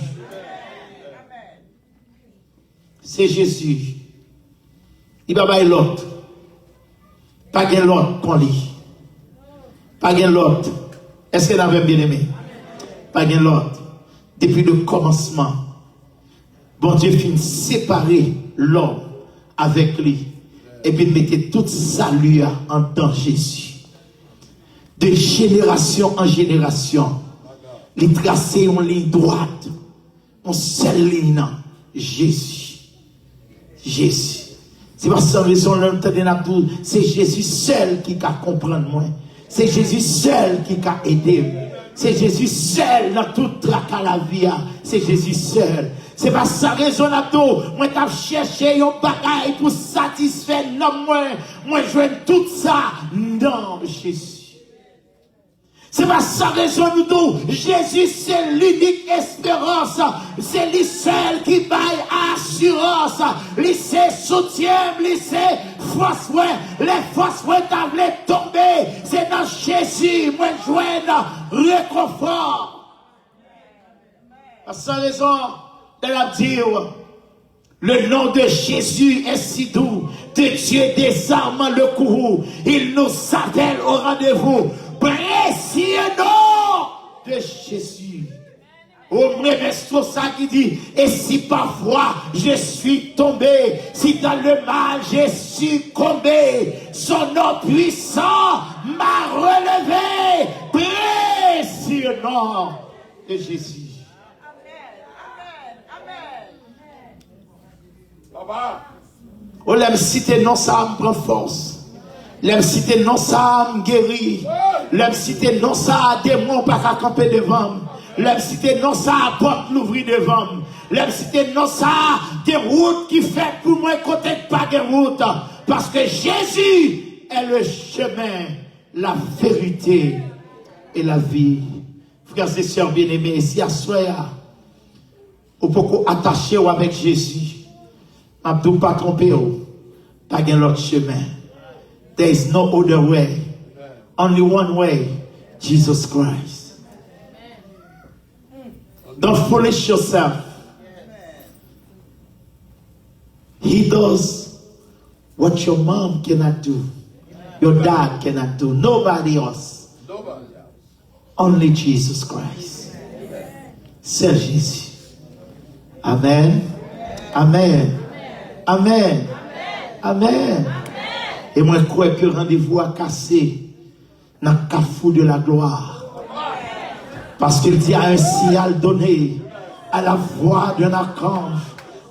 C'est Jésus. Il va pas l'autre. Pas de l'autre qu'on lit. Pas de l'autre. Est-ce que vous avez bien aimé? Pas de l'autre. Depuis le commencement. Bon Dieu finit séparer l'homme avec lui. Et puis mettait toute sa lueur en tant Jésus. De génération en génération. Il traçait une ligne droite. Une seule ligne. Jésus. Jésus. C'est pas sans raison, c'est Jésus seul qui a comprendre moi. C'est Jésus seul qui a aidé. C'est Jésus seul dans toute tracas la vie. C'est Jésus seul. C'est pas sa raison à tout. Moi, t'as cherché un bagaille pour satisfaire l'homme. Moi, je veux tout ça dans Jésus. C'est pas sa raison à tout. Jésus, c'est l'unique espérance. C'est lui seul qui baille assurance. Lui, c'est soutien. Lui, c'est force. Les forces, t'as voulu tomber. C'est dans Jésus. Moi, je veux réconfort. Pas sa raison. Elle a dit, le nom de Jésus est si doux, de Dieu désarme le courroux, il nous appelle au rendez-vous, précieux nom de Jésus. Au même ça qui dit, et si parfois je suis tombé, si dans le mal je suis tombé, son nom puissant m'a relevé, précieux nom de Jésus. Oh, l'aime citer non ça me prend force. L'aime citer non ça me guérit. L'aime citer non ça démon pas qu'à camper devant. L'aime citer non ça porte l'ouvrir devant. L'aime citer non ça des routes qui fait pour moi côté pas de route. Parce que Jésus est le chemin, la vérité et la vie. Frères et sœurs bien-aimés, si à soi, vous pouvez attacher avec Jésus. Abdou pas trompé, pas de l'autre chemin. There is no other way. Only one way, Jesus Christ. Don't foolish yourself. He does what your mom cannot do. Your dad cannot do. Nobody else. Only Jesus Christ. C'est Jésus. Amen. Amen. Amen. Amen. Et moi, je crois que le rendez-vous a cassé dans le carrefour de la gloire. Parce qu'il dit à un signal donné, à la voix d'un archange,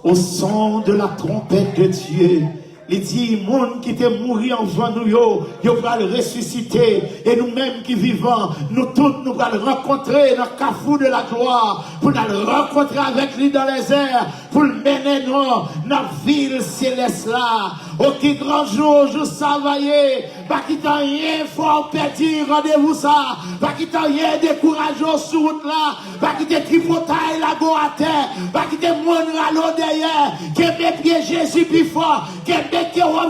au son de la trompette de Dieu. Il dit, monde qui était mort en nous, il va le ressusciter. Et nous-mêmes qui vivons, nous tous, nous allons le rencontrer dans le carrefour de la gloire. Pour nous le rencontrer avec lui dans les airs. Pour le mener nous dans la ville céleste là. Au qui grand jour, je savais. Pas qu'il t'en rien fort perdu, rendez-vous ça. Pas qu'il t'en rien décourageant sur route là. Pas qu'il t'en tripotaille la go à terre. Pas qu'il t'en monde à l'eau derrière. Que mes pieds Jésus plus fort. Que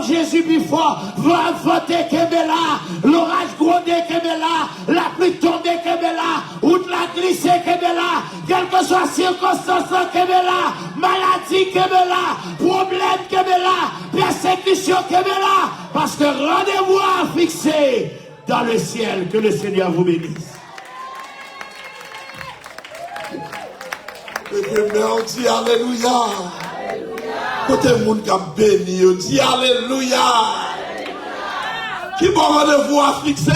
Jésus plus fort, va voter Kebela, l'orage grondé Kebela, la pluie tombée Kebela, route la glissée Kebela, quelle que soit circonstance Kebela, maladie Kebela, problème Kebela, persécution Kebela, parce que rendez-vous à fixer dans le ciel, que le Seigneur vous bénisse. Mais on dit Alléluia. Côté monde qui a béni, on dit Alléluia. Qui bon rendez-vous à fixer?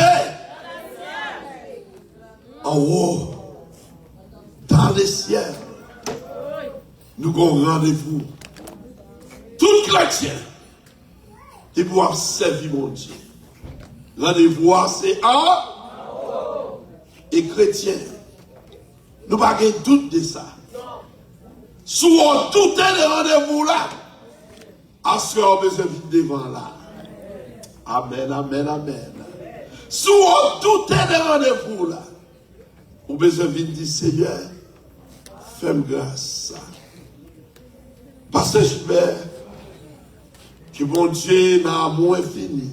En haut, dans les ciels, nous avons rendez-vous. Tout chrétien qui doit servir mon Dieu. Rendez-vous, c'est en et chrétien. Nous n'avons pas de doute de ça. Sous tout est le rendez-vous là, à ce qu'on a besoin de devant là. Amen, amen, amen. Sous tout est le rendez-vous là, on a besoin de dire Seigneur, fais-moi grâce. Parce que j'espère que mon Dieu n'a moins fini,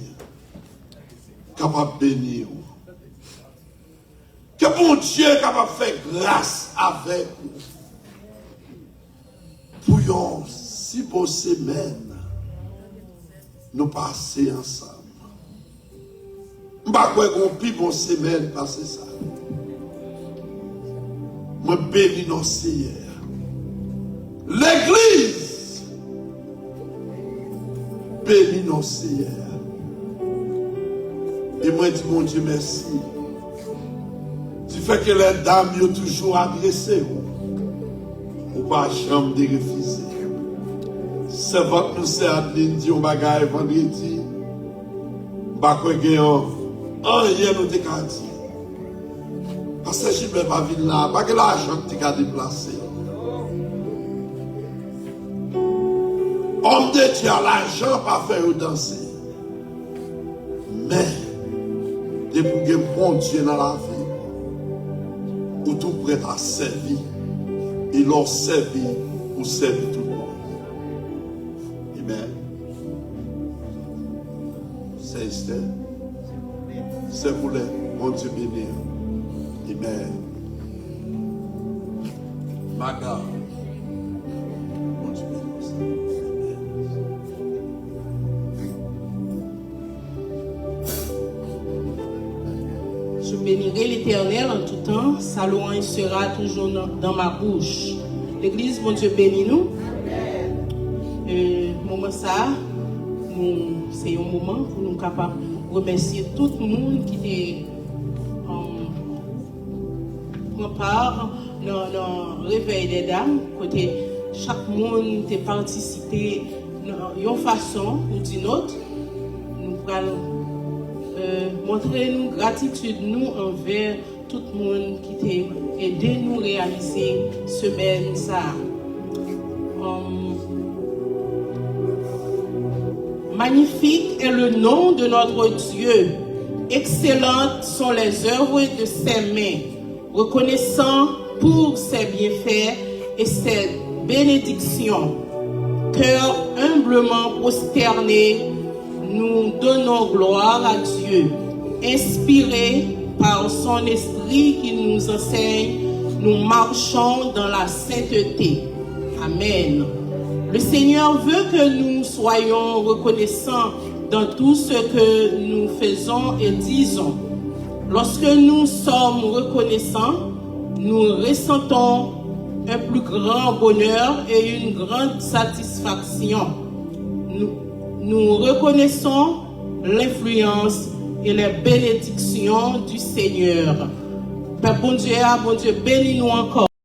capable de bénir. Que mon Dieu est capable de faire grâce avec nous. Pour une si bonne semaine, nous passer ensemble. Je ne sais pas qu'on plus bonne semaine passer ça. Je bénis nos Seigneur. L'église bénis nos Seigneur. Et moi, je dis mon Dieu merci. Tu fais que les dames ont toujours agressé. Ou pas jamais de refuser. C'est votre nous c'est Adeline dit on bagaille vendredi. Pas quoi gagnant. Rien nous te dit. Parce que je ne vais pas venir là, pas que l'argent tu as déplacé. Homme de Dieu, l'argent pas faire danser. Mais depuis que bon Dieu dans la vie, ou tout prêt à servir. Et leur servir pour servir tout le monde. Amen. C'est Esther. C'est pour les mon Dieu béni. Amen. Maga. Mon Dieu béni. Je bénirai l'Éternel en tout temps, sa louange sera toujours dans ma bouche. L'Église, mon Dieu, bénis-nous. Moment ça, c'est un moment pour nous capables de remercier tout le monde qui prend part dans le réveil des dames. Côté chaque monde qui a participé d'une façon ou d'une autre. Nous allons montrer nous gratitude nous envers tout le monde qui t'a aidé nous réaliser semaine ça. Magnifique est le nom de notre Dieu. Excellentes sont les œuvres de ses mains. Reconnaissant pour ses bienfaits et ses bénédictions. Cœur humblement prosterné, nous donnons gloire à Dieu. Inspiré par son esprit qui nous enseigne, nous marchons dans la sainteté. Amen. Le Seigneur veut que nous soyons reconnaissants dans tout ce que nous faisons et disons. Lorsque nous sommes reconnaissants, nous ressentons un plus grand bonheur et une grande satisfaction. Nous reconnaissons l'influence et les bénédictions du Seigneur. Père bon Dieu, bénis-nous encore.